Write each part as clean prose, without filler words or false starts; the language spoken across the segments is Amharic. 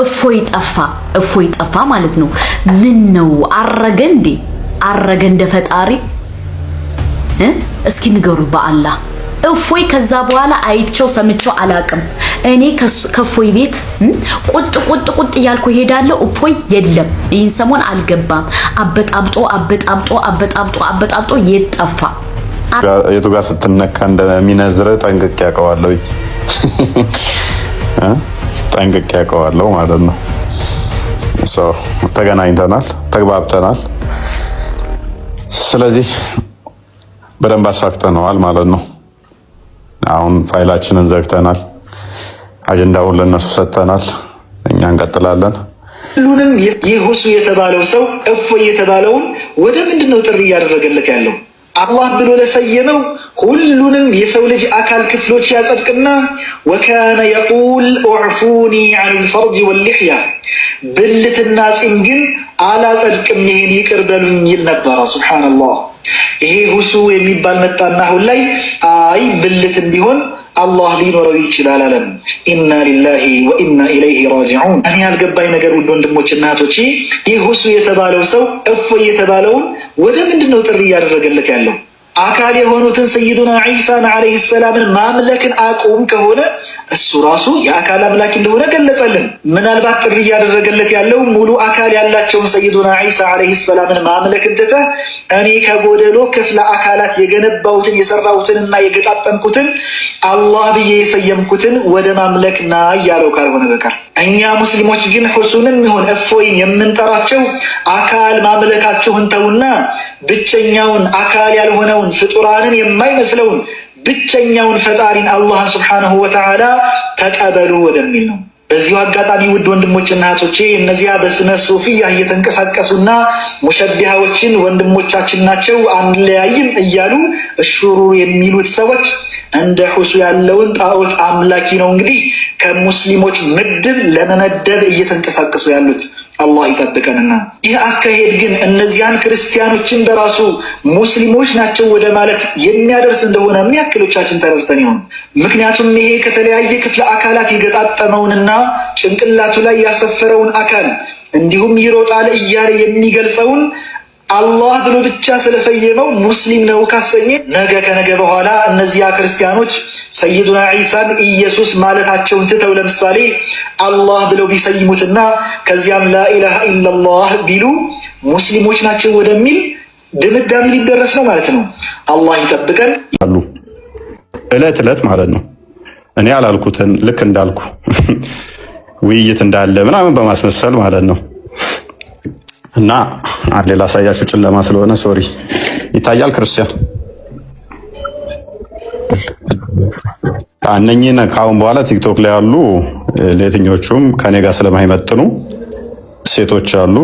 እፎይ ጠፋ ማለት ነው። ምን ነው አረገ እንዴ? አረገ እንደ ፈጣሪ እስኪ ንገሩ በአላህ። እፎይ ከዛ በኋላ አይቸው ሰምቸው አላቅም። እኔ ከእፎይ ቤት ቁጥ እያልኩ ሄዳለሁ። እፎይ የለም። ይህን ሰሞን አልገባም። አበጣብጦ የጠፋ የቱ ጋር ስትነካ እንደሚነዝር ጠንቅቄ ያውቀዋለሁ። ጠንቅቄ ያውቀዋለሁ ማለት ነው። ተገናኝተናል፣ ተግባብተናል። ስለዚህ በደንብ አሳክተነዋል ማለት ነው። አሁን ፋይላችንን ዘግተናል። አጀንዳውን ለነሱ ሰጥተናል። እኛ እንቀጥላለን። ሁሉንም ይሁሱ የተባለው ሰው እፎይ የተባለውን ወደ ምንድነው ጥሪ እያደረገለት ያለው? አላህ ብሎ ለሰየመው ሁሉንም የሰው ልጅ አካል ክፍሎች ያጸድቅና ወካነ የቁል ኡዕፉኒ ዐኒል ፈርጅ ወልሊሕያ ብልትና ፂም ግን አላጸድቅም፣ ይሄን ይቅር በሉኝ ይል ነበረ። ሱብሓነላህ። ይሄ ሁሱ የሚባል መጣና አሁን ላይ አይ ብልትም ቢሆን አላህ ሊኖረው ይችላል አለም። ኢና ሊላሂ ወኢና ኢለይሂ ራጂዑን። እኔ ያልገባኝ ነገር ውድ ወንድሞች እና እህቶቼ፣ ይህ ሁሱ የተባለው ሰው እፎይ የተባለውን ወደ ምንድነው ጥሪ እያደረገለት ያለው? አካል የሆኑትን ሰይዱና ዒሳን ዓለይሂ ሰላምን ማምለክን አቁም ከሆነ እሱ ራሱ የአካል አምላክ እንደሆነ ገለጸልን። ምናልባት ጥሪ እያደረገለት ያለው ሙሉ አካል ያላቸውን ሰይዱና ዒሳ ዓለይሂ ሰላምን ማምለክን ትተህ እኔ ከጎደሎ ክፍለ አካላት የገነባሁትን የሰራሁትንና የገጣጠምኩትን አላህ ብዬ የሰየምኩትን ወደ ማምለክ ና እያለው ካልሆነ በቀር እኛ ሙስሊሞች ግን ሁሱንም ይሁን እፎይን የምንጠራቸው አካል ማምለካችሁን ተውና ብቸኛውን አካል ያልሆነውን ፍጡራንን የማይመስለውን ብቸኛውን ፈጣሪን አላህ ሱብሓነሁ ወተዓላ ተቀበሉ ወደሚል ነው። በዚሁ አጋጣሚ ውድ ወንድሞችና እህቶቼ እነዚያ በስመ ሱፊያ እየተንቀሳቀሱና ሙሸቢሃዎችን ወንድሞቻችን ናቸው አንለያይም እያሉ እሹሩ የሚሉት ሰዎች እንደ ሁሱ ያለውን ጣዖት አምላኪ ነው እንግዲህ ከሙስሊሞች ምድብ ለመመደብ እየተንቀሳቀሱ ያሉት። አላህ ይጠብቀንና ይህ አካሄድ ግን እነዚያን ክርስቲያኖችን በራሱ ሙስሊሞች ናቸው ወደ ማለት የሚያደርስ እንደሆነ ምን ያክሎቻችን ተረድተን ይሆን? ምክንያቱም ይሄ ከተለያየ ክፍለ አካላት የገጣጠመውንና ጭንቅላቱ ላይ ያሰፈረውን አካል እንዲሁም ይሮጣል እያለ የሚገልጸውን አላህ ብሎ ብቻ ስለሰየመው ሙስሊም ነው ካሰኘ ነገ ከነገ በኋላ እነዚያ ክርስቲያኖች ሰይዱና ዒሳን ኢየሱስ ማለታቸውን ትተው ለምሳሌ አላህ ብለው ቢሰይሙትና ከዚያም ላኢላሃ ኢላላህ ቢሉ ሙስሊሞች ናቸው ወደሚል ድምዳሜ ሊደረስ ነው ማለት ነው። አላህ ይጠብቀን። እለት ማለት ነው። እኔ አላልኩትን ልክ እንዳልኩ ውይይት እንዳለ ምናምን በማስመሰል ማለት ነው። እና ሌላ ሳያችሁ ጨለማ ስለሆነ ሶሪ። ይታያል ክርስቲያን እነኚህን ከአሁን በኋላ ቲክቶክ ላይ ያሉ ለየትኞቹም ከኔ ጋር ስለማይመጥኑ ሴቶች አሉ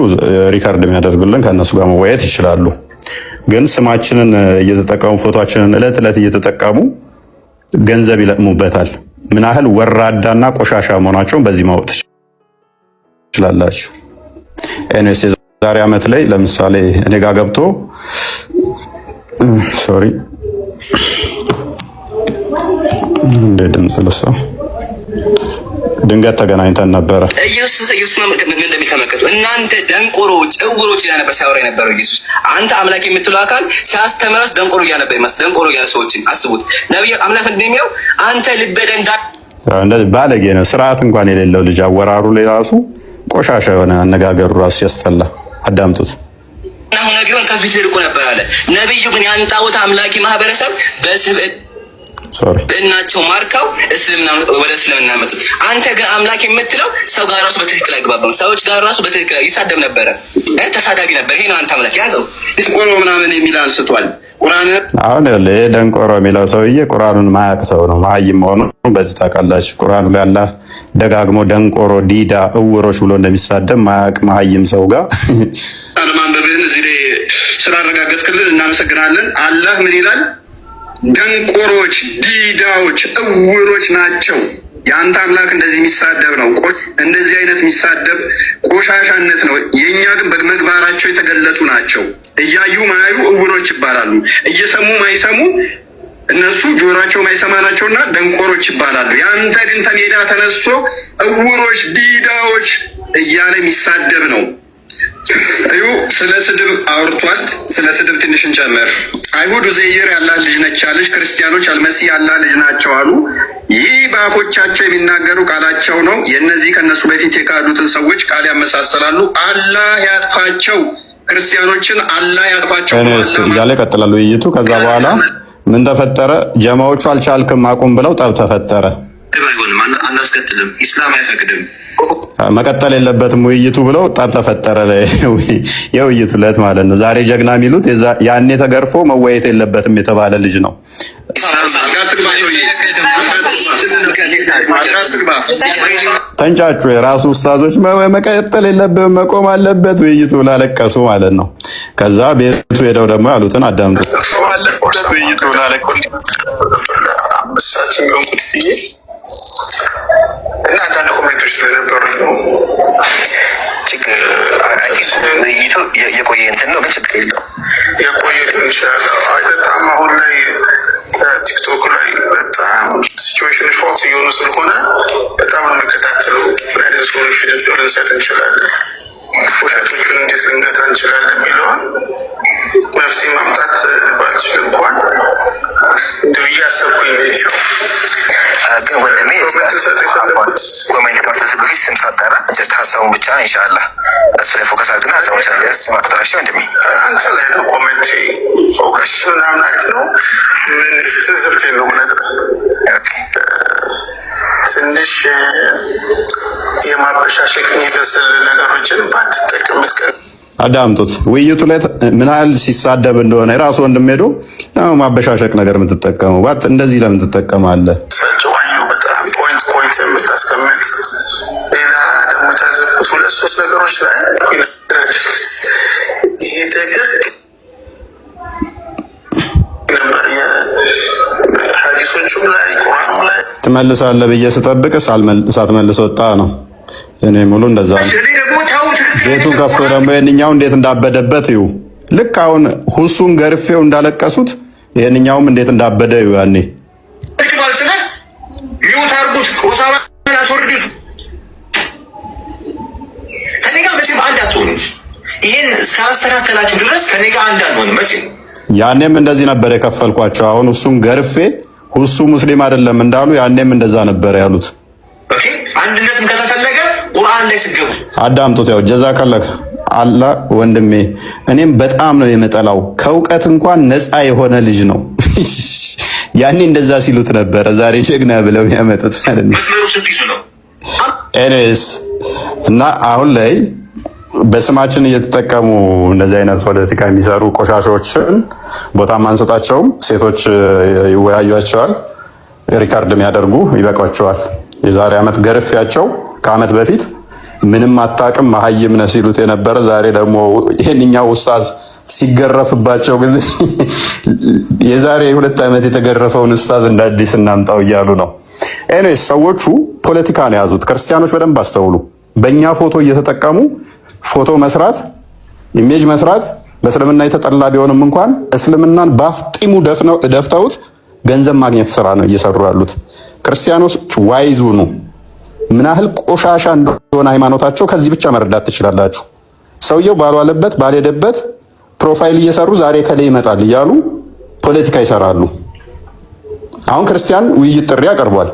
ሪከርድ የሚያደርጉልን ከእነሱ ጋር መወያየት ይችላሉ። ግን ስማችንን እየተጠቀሙ ፎቶአችንን እለት እየተጠቀሙ ገንዘብ ይለቅሙበታል። ምን ያህል ወራዳና ቆሻሻ መሆናቸውን በዚህ ማወቅ ትችላላችሁ። ኤኒዌይስ ዛሬ ዓመት ላይ ለምሳሌ እኔ ጋር ገብቶ ሶሪ እንደ ድምጽ ለሰው ድንገት ተገናኝተን ነበረ። ኢየሱስ ምን እንደሚተመከቱ እናንተ ደንቆሮች እውሮች እያለ ነበር ሲያወራ የነበረው ኢየሱስ። አንተ አምላክ የምትለው አካል ሲያስተምረስ ደንቆሮ እያለ ነበር ይመስል ደንቆሮ እያለ ሰዎችን አስቡት። ነብዩ አምላክ እንደሚያው አንተ ልበደንዳ እንደዚህ ባለጌ ነው። ስርዓት እንኳን የሌለው ልጅ አወራሩ ላይ ራሱ ቆሻሻ የሆነ አነጋገሩ ራሱ ያስጠላ። አዳምጡት። አሁን ቢሆን ከፊት ልቆ ነበር አለ ነብዩ። ግን ያንጣውት አምላኪ ማህበረሰብ እናቸው ማርካው ወደ እስልምና መጡት። አንተ ግን አምላክ የምትለው ሰው ጋር ራሱ በትክክል አይግባባም። ሰዎች ጋር ራሱ በትክክል ይሳደብ ነበረ፣ ተሳዳቢ ነበር። ይሄ ነው አንተ አምላክ ያዘው። ቆሮ ምናምን የሚል አንስቷል ቁርአን። አሁን ደንቆሮ የሚለው ሰውዬ ቁርአኑን ማያቅ ሰው ነው፣ መሀይም መሆኑን በዚህ ታውቃላችሁ። ቁርአኑ ላይ አላህ ደጋግሞ ደንቆሮ፣ ዲዳ፣ እውሮች ብሎ እንደሚሳደብ ማያቅ መሀይም ሰው ጋር አለማንበብህን እዚህ ላይ ስላረጋገጥክልን እናመሰግናለን። አላህ ምን ይላል? ደንቆሮች፣ ዲዳዎች፣ እውሮች ናቸው። የአንተ አምላክ እንደዚህ የሚሳደብ ነው። እንደዚህ አይነት የሚሳደብ ቆሻሻነት ነው። የእኛ ግን በመግባራቸው የተገለጡ ናቸው። እያዩ ማያዩ እውሮች ይባላሉ። እየሰሙ ማይሰሙ እነሱ ጆሯቸው ማይሰማ ናቸውና ደንቆሮች ይባላሉ። የአንተ ግን ተሜዳ ተነስቶ እውሮች፣ ዲዳዎች እያለ የሚሳደብ ነው። እዩ ስለ ስድብ አውርቷል። ስለ ስድብ ትንሽ እንጨምር። አይሁድ ኡዘይር ያላህ ልጅ ነች አለች፣ ክርስቲያኖች አልመሲህ ያላህ ልጅ ናቸው አሉ። ይህ በአፎቻቸው የሚናገሩ ቃላቸው ነው። የእነዚህ ከነሱ በፊት የካዱትን ሰዎች ቃል ያመሳሰላሉ። አላህ ያጥፋቸው፣ ክርስቲያኖችን አላህ ያጥፋቸው እያለ ይቀጥላል ውይይቱ። ከዛ በኋላ ምን ተፈጠረ? ጀማዎቹ አልቻልክም አቁም ብለው ጠብ ተፈጠረ። አይሆንም፣ አናስከትልም፣ ኢስላም አይፈቅድም፣ መቀጠል የለበትም ውይይቱ ብለው ጠብ ተፈጠረ። የውይይቱ ዕለት ማለት ነው። ዛሬ ጀግና የሚሉት ያኔ ተገርፎ መወየት የለበትም የተባለ ልጅ ነው። ተንጫጩ። የራሱ ኡስታዞች መቀጠል የለብህም መቆም አለበት ውይይቱ ብላ ለቀሱ ማለት ነው። ከዛ ቤቱ ሄደው ደግሞ ያሉትን አዳምጡ። እና አንዳንድ ኮሜንቶች ስለነበሩ ውይይቱ የቆየ እንትን ነው፣ ግን ችግር የለው የቆየ ሊሆን ይችላል። በጣም አሁን ላይ ቲክቶክ ላይ በጣም ሲቹዌሽን ፎክስ እየሆኑ ስለሆነ በጣም ነው የሚከታተሉ። ፍራይደ ሶሉሽን ልንሰጥ እንችላለን፣ ውሸቶቹን እንዴት ልንገታ እንችላለን የሚለውን መፍትሄ ማምጣት ባልችል እንኳን እንዲሁ እያሰብኩኝ ነው። ግን ወንድሜ ኮሜንት ከመፈስ በፊት ስም ሳጠራ ጀስት ሀሳቡን ብቻ ኢንሻአላህ እሱ ላይ ፎከስ አድርግና ሀሳቡን ቻለስ ማጥራሽ ወንድሜ አንተ ላይ ነው ኮሜንት ፎከስ ምናምን አሪፍ ነው። ምን ትዝብቴ ነው ነገር ትንሽ የማበሻሸቅ የሚመስል ነገሮችን ባትጠቀምት አዳምጡት። ውይይቱ ላይ ምን ያህል ሲሳደብ እንደሆነ የራሱ ወንድም ሄዶ ማበሻሸቅ ነገር የምትጠቀመው ባት እንደዚህ ለምን ትጠቀማለህ? በጣም ፖይንት የምታስቀምጥ ሌላ ደግሞ ታዘብኩት 2-3 ነገሮች ላይ ይሄ ነገር ነበር የሀዲሶቹም ላይ ቁርአኑ ላይ ትመልሳለህ ብዬ ስጠብቅ ሳትመልስ ወጣ ነው። እኔ ሙሉ እንደዛ ነው። ቤቱን ከፍቶ ደግሞ የኛው እንዴት እንዳበደበት ይው ልክ አሁን ሁሱን ገርፌው እንዳለቀሱት የኛውም እንዴት እንዳበደ ይው ያኔ ሚውት አርጉት ኦሳማን አስወርዱት። ከኔ ጋር መቼም አንድ አትሆኑም። ይሄን እስካላስተካከላችሁ ድረስ ከኔ ጋር አንድ አንሆንም መቼም። ያኔም እንደዚህ ነበር የከፈልኳቸው። አሁን ሁሱን ገርፌ ሁሱ ሙስሊም አይደለም እንዳሉ ያኔም እንደዛ ነበር ያሉት። ኦኬ አንድነትም ከተፈለገ ቁርአን ላይ ስገቡ አዳምጡት። ያው ጀዛከላህ አላ ወንድሜ፣ እኔም በጣም ነው የምጠላው። ከእውቀት እንኳን ነፃ የሆነ ልጅ ነው። ያኔ እንደዛ ሲሉት ነበረ፣ ዛሬ ጀግና ብለው ያመጡት አይደል? መስመሩ ስትይዙ ነው ኤኒዌይስ። እና አሁን ላይ በስማችን እየተጠቀሙ እንደዚህ አይነት ፖለቲካ የሚሰሩ ቆሻሾችን ቦታ ማንሰጣቸውም። ሴቶች ይወያዩቸዋል፣ ሪካርድ የሚያደርጉ ይበቃቸዋል። የዛሬ ዓመት ገርፊያቸው ከዓመት በፊት ምንም አታውቅም መሀይም ነህ ሲሉት የነበረ ዛሬ ደግሞ ይሄንኛው ኡስታዝ ሲገረፍባቸው ጊዜ የዛሬ 2 ዓመት የተገረፈውን ኡስታዝ እንደ አዲስ እናምጣው እያሉ ነው። ኤኒዌይስ ሰዎቹ ፖለቲካ ነው የያዙት። ክርስቲያኖች በደንብ አስተውሉ። በእኛ ፎቶ እየተጠቀሙ ፎቶ መስራት፣ ኢሜጅ መስራት በእስልምና የተጠላ ቢሆንም እንኳን እስልምናን በአፍጢሙ ደፍተውት ገንዘብ ማግኘት ስራ ነው እየሰሩ ያሉት። ክርስቲያኖች ዋይዝ ሁኑ። ምን ያህል ቆሻሻ እንደሆነ ሃይማኖታቸው ከዚህ ብቻ መረዳት ትችላላችሁ። ሰውየው ባልዋለበት ባልሄደበት ፕሮፋይል እየሰሩ ዛሬ ከሌ ይመጣል እያሉ ፖለቲካ ይሰራሉ። አሁን ክርስቲያን ውይይት ጥሪ ያቀርቧል።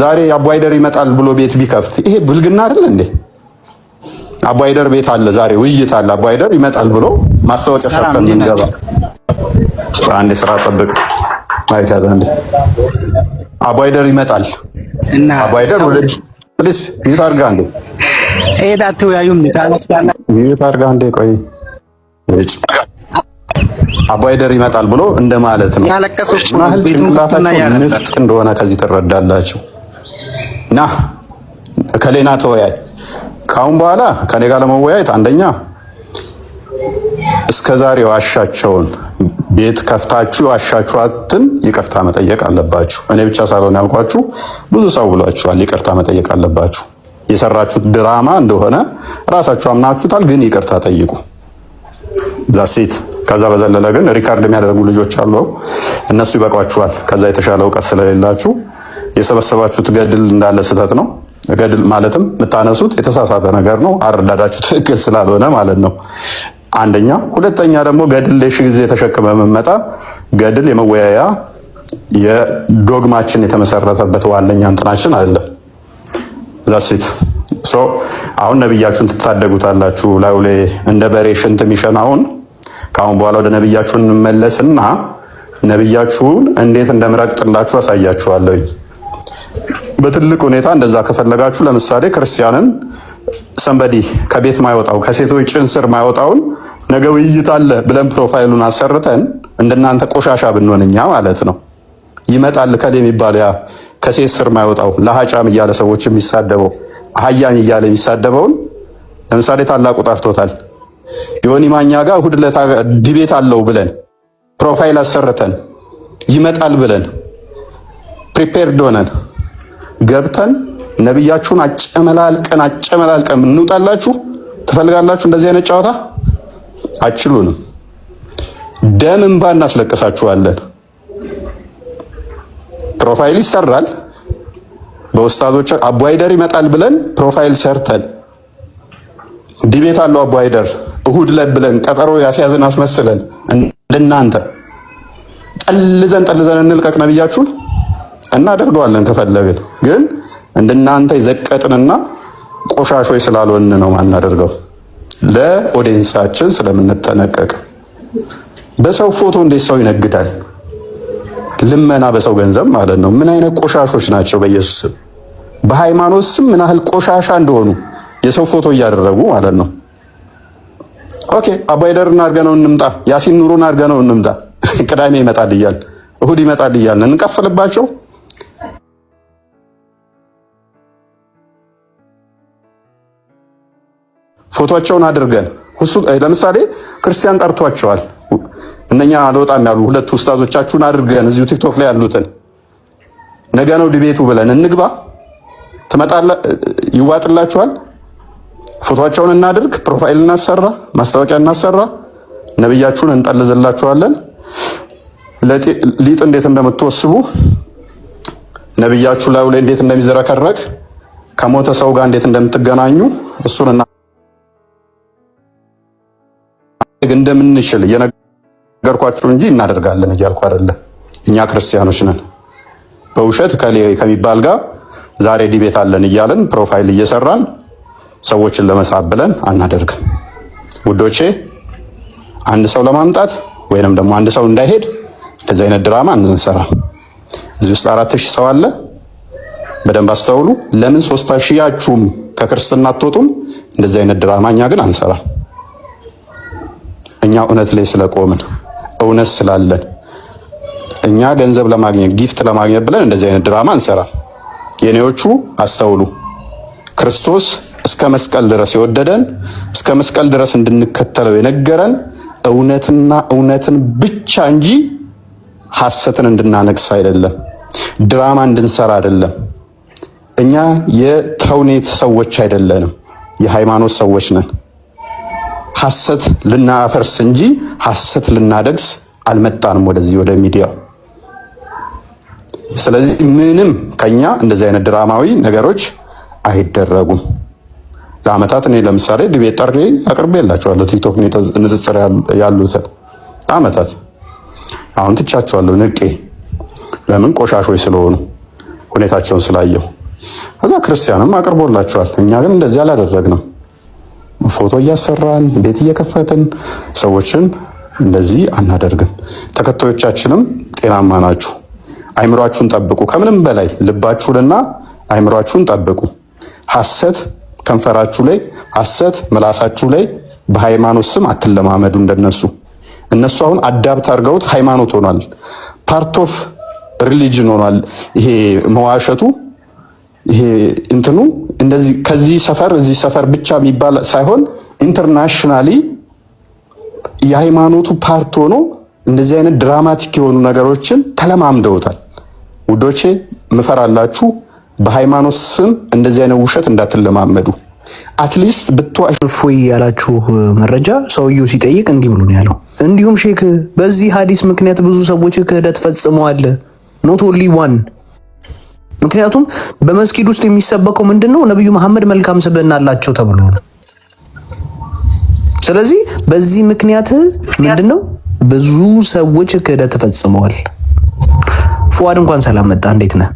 ዛሬ አቡሃይደር ይመጣል ብሎ ቤት ቢከፍት ይሄ ብልግና አይደል እንዴ? አቡሃይደር ቤት አለ፣ ዛሬ ውይይት አለ፣ አቡሃይደር ይመጣል ብሎ ማስታወቂያ ሰርተን እንገባ። አንድ ስራ ጠብቅ ማይካዛ እንዴ አቡሃይደር ይመጣል እና አቡሃይደር ፕሊስ ሚዩት አድርጋ እንዴ ኤዳቱ ያዩም ታላክታና ሚዩት አድርጋ እንዴ ቆይ አቡሃይደር ይመጣል ብሎ እንደማለት ነው። ያለቀሱት ማህል ጭንቅላታቸው ንፍጥ እንደሆነ ከዚህ ትረዳላችሁ። ና ከሌና ተወያይ። ካሁን በኋላ ከኔ ጋር ለመወያየት አንደኛ እስከዛሬ ዋሻቸውን ቤት ከፍታችሁ ዋሻችኋትን ይቅርታ መጠየቅ አለባችሁ። እኔ ብቻ ሳልሆን ያልኳችሁ ብዙ ሰው ብሏችኋል። ይቅርታ መጠየቅ አለባችሁ። የሰራችሁት ድራማ እንደሆነ ራሳችሁ አምናችሁታል፣ ግን ይቅርታ ጠይቁ። ዛሴት ከዛ በዘለለ ግን ሪካርድ የሚያደርጉ ልጆች አሉ፣ እነሱ ይበቋችኋል። ከዛ የተሻለ እውቀት ስለሌላችሁ የሰበሰባችሁት ገድል እንዳለ ስህተት ነው። ገድል ማለትም የምታነሱት የተሳሳተ ነገር ነው። አረዳዳችሁ ትክክል ስላልሆነ ማለት ነው። አንደኛ። ሁለተኛ ደግሞ ገድል ለሺህ ጊዜ ተሸክመ መመጣ ገድል የመወያያ የዶግማችን የተመሰረተበት ዋነኛ እንትናችን አይደለም። ዛሲት አሁን ነብያችሁን ትታደጉታላችሁ። ላውሌ እንደ በሬ ሽንት የሚሸናውን ከአሁን በኋላ ወደ ነብያችሁን እንመለስና ነብያችሁን እንዴት እንደምረቅጥላችሁ አሳያችኋለሁ። በትልቅ ሁኔታ እንደዛ ከፈለጋችሁ ለምሳሌ ክርስቲያንን ሰንበዲ ከቤት ማይወጣው ከሴቶች ጭን ስር ማይወጣውን ነገ ውይይት አለ ብለን ፕሮፋይሉን አሰርተን እንደናንተ ቆሻሻ ብንሆንኛ ማለት ነው ይመጣል ከሌ የሚባል ያ ከሴት ስር ማይወጣው ለሃጫም እያለ ሰዎች የሚሳደበው አህያን እያለ የሚሳደበውን ለምሳሌ ታላቁ ጠርቶታል። ዮኒ ማኛ ጋር እሑድ ዕለት ዲቤት አለው ብለን ፕሮፋይል አሰርተን ይመጣል ብለን ፕሪፔርድ ሆነን ገብተን ነብያችሁን አጨመላልቀን እንውጣላችሁ። ትፈልጋላችሁ እንደዚህ አይነት ጨዋታ? አችሉንም። ደም እንባ እናስለቅሳችኋለን። ፕሮፋይል ይሰራል በኡስታዞች አቡሃይደር ይመጣል ብለን ፕሮፋይል ሰርተን ዲቤት አለው አቡሃይደር እሑድ ዕለት ብለን ቀጠሮ ያስያዝን አስመስለን እንደናንተ ጠልዘን እንልቀቅ ነብያችሁን እናደርገዋለን ከፈለግን። ግን እንደናንተ ይዘቀጥንና ቆሻሾች ስላልሆን ነው ማናደርገው። ለኦዲየንሳችን ስለምንጠነቀቅ። በሰው ፎቶ እንዴት ሰው ይነግዳል? ልመና በሰው ገንዘብ ማለት ነው። ምን አይነት ቆሻሾች ናቸው? በኢየሱስ ስም በሃይማኖት ስም ምን ያህል ቆሻሻ እንደሆኑ የሰው ፎቶ እያደረጉ ማለት ነው። ኦኬ አቡሃይደርን አድርገነው እንምጣ፣ ያሲን ኑሩን አድርገነው እንምጣ። ቅዳሜ ይመጣል እያል እሑድ ይመጣል እያል እንቀፍልባቸው። ፎቶቸውን አድርገን ለምሳሌ ክርስቲያን ጠርቷቸዋል። እነኛ አልወጣም ያሉ ሁለት ኡስታዞቻችሁን አድርገን እዚሁ ቲክቶክ ላይ ያሉትን ነገ ነው ዲቤቱ ብለን እንግባ። ይዋጥላችኋል። ፎቶቸውን እናድርግ፣ ፕሮፋይል እናሰራ፣ ማስታወቂያ እናሰራ፣ ነብያችሁን እንጠልዝላችኋለን። ሊጥ እንዴት እንደምትወስቡ ነብያችሁ ላይ እንዴት እንደሚዘረከረክ ከሞተ ሰው ጋር እንዴት እንደምትገናኙ እሱን እንደምንችል እየነገርኳችሁ እንጂ እናደርጋለን እያልኩ አይደለም። እኛ ክርስቲያኖች ነን። በውሸት ከሚባል ጋር ዛሬ ዲቤት አለን እያለን ፕሮፋይል እየሰራን ሰዎችን ለመሳብ ብለን አናደርግም ውዶቼ። አንድ ሰው ለማምጣት ወይንም ደግሞ አንድ ሰው እንዳይሄድ እንደዚህ አይነት ድራማ እንሰራ። እዚህ ውስጥ 4000 ሰው አለ። በደንብ አስተውሉ። ለምን 3000ያችሁም ከክርስትና አትወጡም? እንደዚህ አይነት ድራማ እኛ ግን አንሰራ። እኛ እውነት ላይ ስለቆምን እውነት ስላለን እኛ ገንዘብ ለማግኘት ጊፍት ለማግኘት ብለን እንደዚህ አይነት ድራማ አንሰራ። የኔዎቹ አስተውሉ። ክርስቶስ እስከ መስቀል ድረስ የወደደን እስከ መስቀል ድረስ እንድንከተለው የነገረን እውነትና እውነትን ብቻ እንጂ ሐሰትን እንድናነግስ አይደለም። ድራማ እንድንሰራ አይደለም። እኛ የተውኔት ሰዎች አይደለንም፣ የሃይማኖት ሰዎች ነን። ሐሰት ልናፈርስ እንጂ ሐሰት ልናደግስ አልመጣንም ወደዚህ ወደ ሚዲያው። ስለዚህ ምንም ከኛ እንደዚህ አይነት ድራማዊ ነገሮች አይደረጉም። ለአመታት እኔ ለምሳሌ ዲቤት ጠሪ አቅርቤላችኋለሁ። ቲክቶክ ንጽጽር ያሉትን አመታት አሁን ትቻችኋለሁ ንቄ። ለምን? ቆሻሾች ስለሆኑ ሁኔታቸውን ስላየው። ከዛ ክርስቲያንም አቅርቦላችኋል። እኛ ግን እንደዚህ አላደረግንም። ፎቶ እያሰራን ቤት እየከፈትን ሰዎችን እንደዚህ አናደርግም። ተከታዮቻችንም ጤናማ ናችሁ። አይምሯችሁን ጠብቁ። ከምንም በላይ ልባችሁንና አይምሯችሁን ጠብቁ። ሐሰት ከንፈራችሁ ላይ፣ ሐሰት ምላሳችሁ ላይ በሃይማኖት ስም አትለማመዱ እንደነሱ። እነሱ አሁን አዳፕት አድርገውት ሃይማኖት ሆኗል። ፓርት ኦፍ ሪሊጅን ሆኗል። ይሄ መዋሸቱ ይሄ እንትኑ እንደዚህ ከዚህ ሰፈር እዚህ ሰፈር ብቻ የሚባል ሳይሆን ኢንተርናሽናሊ የሃይማኖቱ ፓርት ሆኖ እንደዚህ አይነት ድራማቲክ የሆኑ ነገሮችን ተለማምደውታል። ውዶቼ ምፈራላችሁ፣ በሃይማኖት ስም እንደዚህ አይነት ውሸት እንዳትለማመዱ። አትሊስት እፎይ ያላችሁ መረጃ ሰውየው ሲጠይቅ እንዲህ ብሎ ነው ያለው። እንዲሁም ሼክ በዚህ ሐዲስ ምክንያት ብዙ ሰዎች ክህደት ፈጽመዋል። ኖት ኦንሊ ዋን ምክንያቱም በመስጊድ ውስጥ የሚሰበከው ምንድነው ነብዩ መሐመድ መልካም ስብዕና አላቸው ተብሎ ነው። ስለዚህ በዚህ ምክንያት ምንድነው ብዙ ሰዎች ክህደት ተፈጽመዋል። ፉአድ እንኳን ሰላም መጣ። እንዴት ነህ?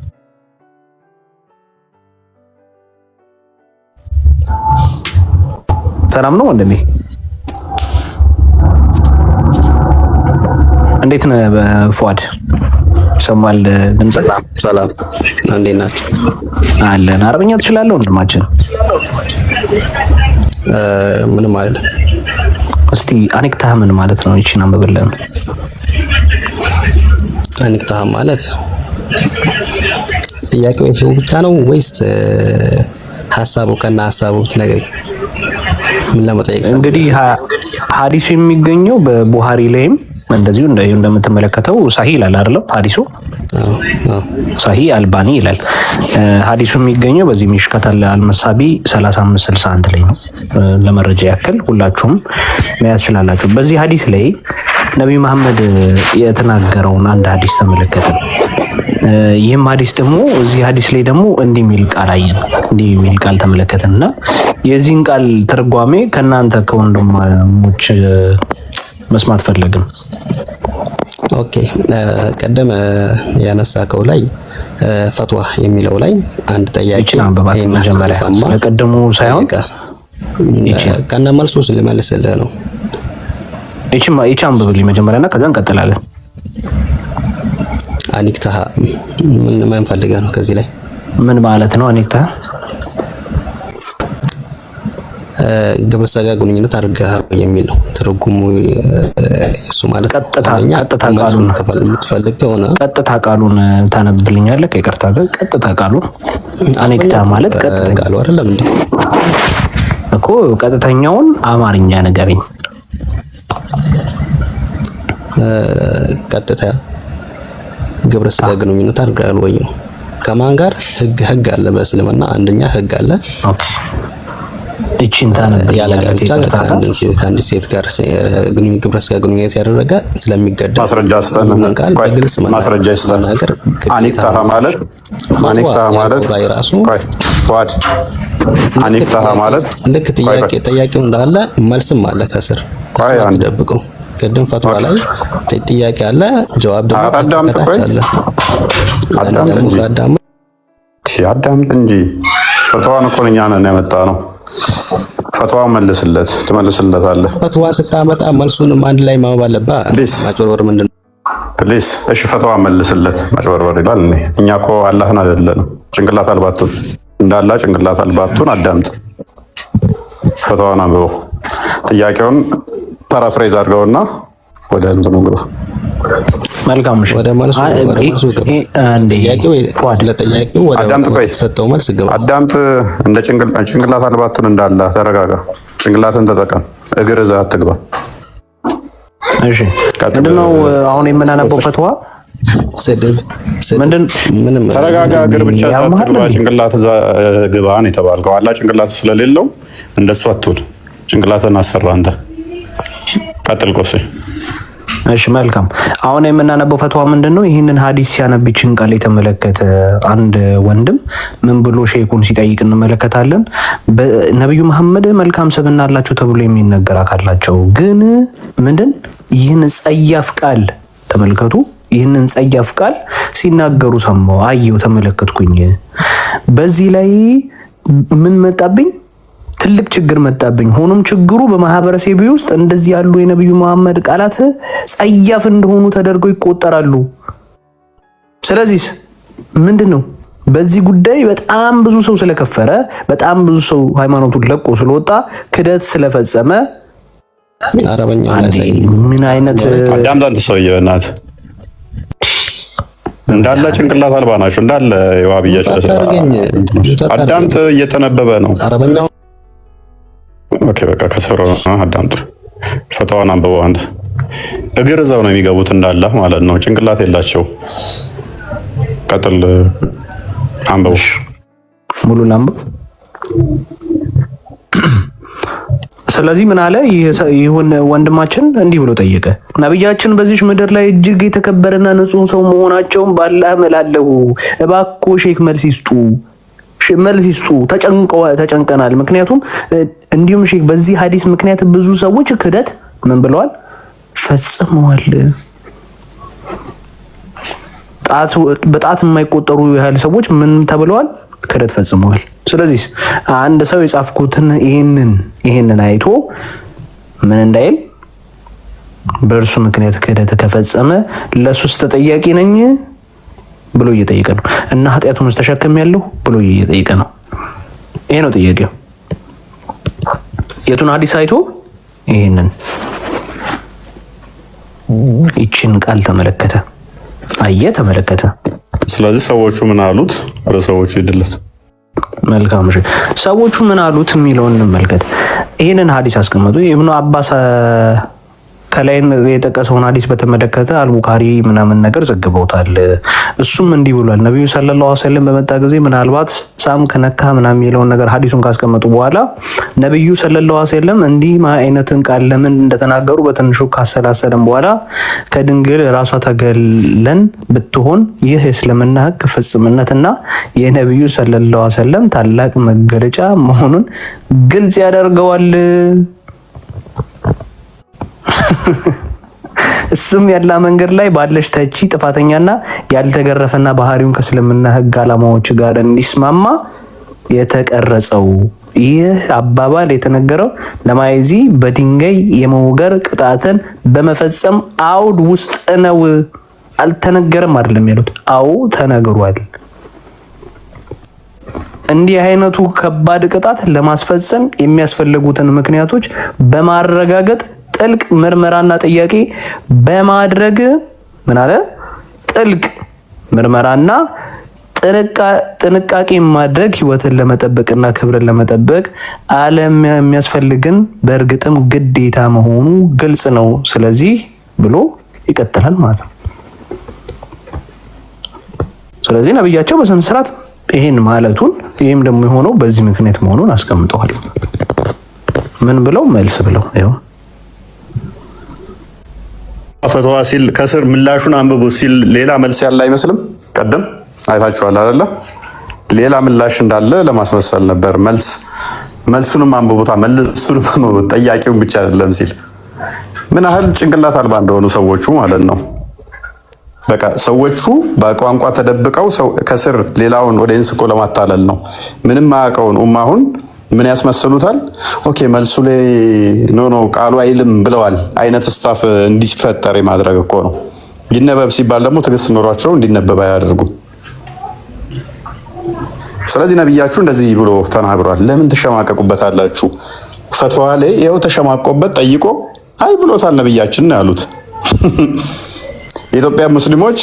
ሰላም ነው ወንድሜ? እንዴት ነህ ፉአድ? ሰማል ድምጽ? ሰላም እንዴት ናችሁ? አለን። አረብኛ ትችላለህ ወንድማችን? ምንም አይደለም። እስቲ አኒክታህ ምን ማለት ነው? እቺ አንብብልን። አኒክታህ ማለት ጥያቄው ይሄው ብቻ ነው ወይስ ሐሳቡ ከና ሐሳቡ ትነግሪ? ምን ለመጠየቅ እንግዲህ ሐዲሱ የሚገኘው በቡሃሪ ላይም እንደዚሁ እንደምትመለከተው ሰሂህ ይላል አይደል? ሐዲሱ ሰሂህ አልባኒ ይላል። ሐዲሱ የሚገኘው በዚህ ሚሽካተል አልመሳቢ 3561 ላይ ነው። ለመረጃ ያክል ሁላችሁም መያዝ ትችላላችሁ። በዚህ ሐዲስ ላይ ነብዩ መሐመድ የተናገረውን አንድ ሐዲስ ተመለከትን። ይህም ሐዲስ ደግሞ እዚህ ሐዲስ ላይ ደግሞ እንዲህ የሚል ቃል አየን፣ እንዲህ የሚል ቃል ተመለከትንና የዚህን ቃል ትርጓሜ ከናንተ ከወንድሞች መስማት ፈለግን። ኦኬ ቀደም ያነሳከው ላይ ፈትዋ የሚለው ላይ አንድ ጥያቄ ይሄን መጀመሪያ ለቀደሙ ሳይሆን ከነ መልሱ ልመልስልህ ነው። እቺ አንብብልኝ መጀመሪያና ከዛ እንቀጥላለን። አኒክታህ ምን ፈልገህ ነው? ከዚህ ላይ ምን ማለት ነው አኒክታህ? ግብረ ሥጋ ግንኙነት አድርገሃል የሚል ነው ትርጉሙ። እሱ ማለት ቀጥታ ቃሉን የምትፈልግ ከሆነ ቀጥታ ቃሉን ታነብልኛለህ? ከይቅርታ ጋር ቀጥታ ቃሉን አኒክታህ ማለት ቀጥታ ቃሉ አይደለም እንዴ? እኮ ቀጥተኛውን አማርኛ ንገረኝ። ቀጥታ ግብረ ሥጋ ግንኙነት አድርገሃል ወይ ነው። ከማን ጋር? ህግ አለ በእስልምና አንደኛ ህግ አለ። ኦኬ እቺን ያለ ጋብቻ ከአንድ ሴት ጋር ግብረ ሥጋ ግንኙነት ያደረገ ስለሚገደል ማስረጃ አስጠና። ማስረጃ አስጠና። አኒክታህ ማለት ቆይ ፉአድ አኒክታህ ማለት ልክ ጥያቄው እንዳለ መልስም አለ ከስር አትደብቀው። ቅድም ፈትዋ ላይ ጥያቄ አለ፣ ጀዋብ ደግሞ ከታች አለ። አዳምጥ እንጂ ፈትዋን እኮ እኛ ነን ያመጣ ነው። ፈትዋውን ትመልስለታለህ። ፈትዋ ስታመጣ መልሱንም አንድ ላይ ማመብ አለብህ። ማጭበርበር ምንድን ነው? ፕሊስ እሺ፣ ፈትዋውን መልስለት። ማጭበርበር ይላል። እኛ እኮ አላህን አይደለንም። ጭንቅላት አልባቱን እንዳላ ጭንቅላት አልባቱን አዳምጥ። ፈትዋውን አንብበው። ጥያቄውን ፓራፍሬዝ አድርገውና ወደ እንትኑ ግባ። መልካም እሺ፣ ወደ መልሱ ለጥያቄው ወደ ሰጠው መልስ ግባ። አዳምጥ። እንደ ጭንቅላት አልባቱን እንዳላ ተረጋጋ። ጭንቅላትን ተጠቀም። እግር እዛ አትግባ። እሺ፣ ምንድነው አሁን የምናነበው ፈትዋ? ምንም ተረጋጋ። እግር ብቻ አትግባ፣ ጭንቅላት እዛ ግባ ነው የተባልከው። አላህ ጭንቅላት ስለሌለው እንደሱ አትሁን። ጭንቅላትን አሰራ አንተ። ቀጥል ቆሴ። እሺ መልካም። አሁን የምናነበው ፈትዋ ምንድነው? ይህንን ሐዲስ ሲያነብችን ቃል የተመለከተ አንድ ወንድም ምን ብሎ ሼኩን ሲጠይቅ እንመለከታለን። ነብዩ መሐመድ መልካም ስብዕና አላቸው ተብሎ የሚነገር አካላቸው ግን ምንድን ይህን ጸያፍ ቃል ተመልከቱ። ይህንን ጸያፍ ቃል ሲናገሩ ሰማሁ፣ አየሁ፣ ተመለከትኩኝ። በዚህ ላይ ምን መጣብኝ? ትልቅ ችግር መጣብኝ። ሆኖም ችግሩ በማህበረሰብ ውስጥ እንደዚህ ያሉ የነብዩ መሐመድ ቃላት ጸያፍ እንደሆኑ ተደርገው ይቆጠራሉ። ስለዚህ ምንድነው በዚህ ጉዳይ በጣም ብዙ ሰው ስለከፈረ፣ በጣም ብዙ ሰው ሃይማኖቱን ለቆ ስለወጣ፣ ክደት ስለፈጸመ አረበኛ ምን አይነት አዳምጣንት ሰውዬ በእናትህ እንዳለ ጭንቅላት አልባ ናቸው። እንዳለ የዋብያ አዳምጥ፣ እየተነበበ ነው። አረበኛው ኦኬ በቃ ከስሩ አዳምጡ። ፈትዋን አንብበው። አንተ እግር እዛው ነው የሚገቡት እንዳለ ማለት ነው። ጭንቅላት የላቸው። ቀጥል አንብበው። ሙሉ ላምብ ስለዚህ ምን አለ ይሁን ወንድማችን እንዲህ ብሎ ጠየቀ። ነብያችን በዚህ ምድር ላይ እጅግ የተከበረና ንጹህ ሰው መሆናቸውን ባላህ እምላለሁ። እባክዎ ሼክ መልስ ይስጡ። ተጨንቀናል። ምክንያቱም እንዲሁም ሼክ በዚህ ሐዲስ ምክንያት ብዙ ሰዎች ክህደት ምን ብለዋል ፈጽመዋል። በጣት የማይቆጠሩ ያህል ሰዎች ምን ተብለዋል ክህደት ፈጽመዋል። ስለዚህ አንድ ሰው የጻፍኩትን ይሄንን አይቶ ምን እንዳይል በእርሱ ምክንያት ክህደት ከፈጸመ ለሱስ ተጠያቂ ነኝ ብሎ እየጠየቀ ነው እና ኃጢአቱን ተሸክሜያለሁ ብሎ እየጠየቀ ነው። ይሄ ነው ጥያቄው። የቱን ሐዲስ አይቶ ይሄንን ይችን ቃል ተመለከተ? ተመለከተ። ስለዚህ ሰዎቹ ምን አሉት? ሰዎቹ ይድለት መልካም እሺ፣ ሰዎቹ ምን አሉት የሚለውን እንመልከት። ይሄንን ሐዲስ አስቀመጡ። ኢብኑ አባስ ከላይ የጠቀሰውን ሐዲስ በተመለከተ አልቡኻሪ ምናምን ነገር ዘግበውታል። እሱም እንዲህ ብሏል። ነብዩ ሰለላሁ ዐለይሂ ወሰለም በመጣ ጊዜ ምናልባት ሳም ከነካ ምናምን የሚለውን ነገር ሐዲሱን ካስቀመጡ በኋላ ነብዩ ሰለላሁ ዐለይሂ ወሰለም እንዲህ አይነትን ቃል ለምን እንደተናገሩ በትንሹ ካሰላሰለም በኋላ ከድንግል ራሷ ተገለን ብትሆን ይህ የእስልምና ሕግ ፍጹምነትና የነብዩ ሰለላሁ ዐለይሂ ወሰለም ታላቅ መገለጫ መሆኑን ግልጽ ያደርገዋል። እሱም ያላ መንገድ ላይ ባለሽ ተቺ ጥፋተኛና ያልተገረፈና ባህሪውን ከእስልምና ሕግ ዓላማዎች ጋር እንዲስማማ የተቀረጸው ይህ አባባል የተነገረው ለማይዚ በድንጋይ የመውገር ቅጣትን በመፈጸም አውድ ውስጥ ነው። አልተነገረም አይደለም ያሉት፣ አው ተነግሯል። እንዲህ አይነቱ ከባድ ቅጣት ለማስፈጸም የሚያስፈልጉትን ምክንያቶች በማረጋገጥ ጥልቅ ምርመራና ጥያቄ በማድረግ ምን አለ? ጥልቅ ምርመራና ጥንቃቄ ማድረግ ህይወትን ለመጠበቅና ክብርን ለመጠበቅ ዓለም የሚያስፈልግን በእርግጥም ግዴታ መሆኑ ግልጽ ነው። ስለዚህ ብሎ ይቀጥላል ማለት ነው። ስለዚህ ነብያቸው በስነ ስርዓት ይሄን ማለቱን ይሄም ደግሞ የሆነው በዚህ ምክንያት መሆኑን አስቀምጠዋል። ምን ብለው መልስ ብለው ይኸው ፈትዋ ሲል ከስር ምላሹን አንብቡ ሲል ሌላ መልስ ያለ አይመስልም። ቀደም አይታችኋል አይደለ? ሌላ ምላሽ እንዳለ ለማስመሰል ነበር። መልሱንም አንብቡታ መልሱንም አንብቡ ጠያቂውን ብቻ አይደለም ሲል ምን ያህል ጭንቅላት አልባ እንደሆኑ ሰዎቹ ማለት ነው። በቃ ሰዎቹ በቋንቋ ተደብቀው ከስር ሌላውን ኦዲየንስ እኮ ለማታለል ነው። ምንም ማያውቀውን ኡማሁን ምን ያስመስሉታል? ኦኬ መልሱ ላይ ኖ ቃሉ አይልም ብለዋል አይነት ስታፍ እንዲፈጠር ማድረግ እኮ ነው። ይነበብ ሲባል ደግሞ ትዕግስት ኖሯቸው እንዲነበብ አያደርጉ። ስለዚህ ነብያችሁ እንደዚህ ብሎ ተናግሯል። ለምን ትሸማቀቁበታላችሁ? ፈትዋ ላይ ይኸው ተሸማቆበት ጠይቆ አይ ብሎታል ነብያችን ያሉት። የኢትዮጵያ ሙስሊሞች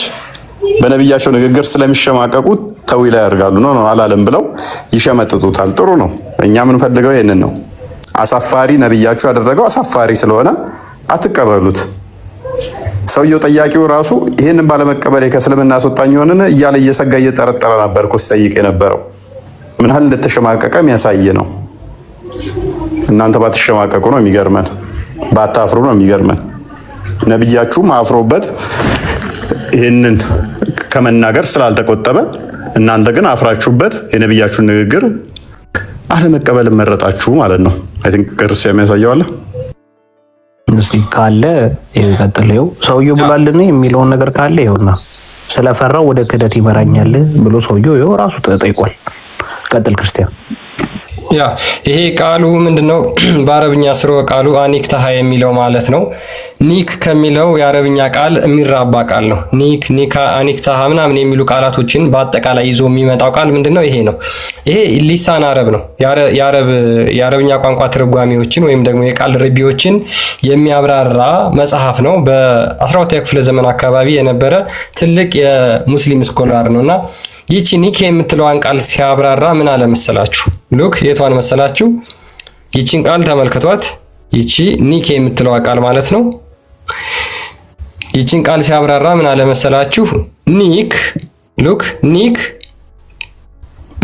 በነብያቸው ንግግር ስለሚሸማቀቁ ተዊላ ያደርጋሉ። ኖ አላለም ብለው ይሸመጥጡታል። ጥሩ ነው። እኛ የምንፈልገው ይሄንን ነው። አሳፋሪ ነብያችሁ ያደረገው አሳፋሪ ስለሆነ አትቀበሉት። ሰውየው ጠያቂው ራሱ ይሄንን ባለመቀበል ከእስልምና አስወጣኝ ሆነን እያለ እየሰጋ እየጠረጠረ ነበር እኮ ሲጠይቅ የነበረው። ምን ያህል እንደተሸማቀቀ የሚያሳይ ነው። እናንተ ባትሸማቀቁ ነው የሚገርመን፣ ባታፍሩ ነው የሚገርመን። ነብያችሁም አፍሮበት ይሄንን ከመናገር ስላልተቆጠበ እናንተ ግን አፍራችሁበት የነብያችሁን ንግግር አለመቀበል መረጣችሁ ማለት ነው። አይ ቲንክ ቅርስ የሚያሳየው አለ እስቲ ካለ ይቀጥለው። ሰውየው ብሏልን የሚለውን ነገር ካለ ይኸውና ስለፈራው ወደ ክደት ይመራኛል ብሎ ሰውየው ይኸው ራሱ ተጠይቋል። ቀጥል ክርስቲያን። ያ ይሄ ቃሉ ምንድነው? በአረብኛ ስርወ ቃሉ አኒክታሃ የሚለው ማለት ነው። ኒክ ከሚለው የአረብኛ ቃል የሚራባ ቃል ነው። ኒካ፣ አኒክታሃ ምናምን የሚሉ ቃላቶችን በአጠቃላይ ይዞ የሚመጣው ቃል ምንድነው? ይሄ ነው። ይሄ ሊሳን አረብ ነው። የአረብኛ ቋንቋ ትርጓሜዎችን ወይም ደግሞ የቃል ርቢዎችን የሚያብራራ መጽሐፍ ነው። በ12ኛው ክፍለ ዘመን አካባቢ የነበረ ትልቅ የሙስሊም ስኮላር ነውና ይቺ ኒክ የምትለዋን ቃል ሲያብራራ ምን አለ መሰላችሁ? ሉክ የቷን መሰላችሁ? ይቺን ቃል ተመልከቷት። ይቺ ኒክ የምትለዋ ቃል ማለት ነው። ይቺን ቃል ሲያብራራ ምን አለ መሰላችሁ? ኒክ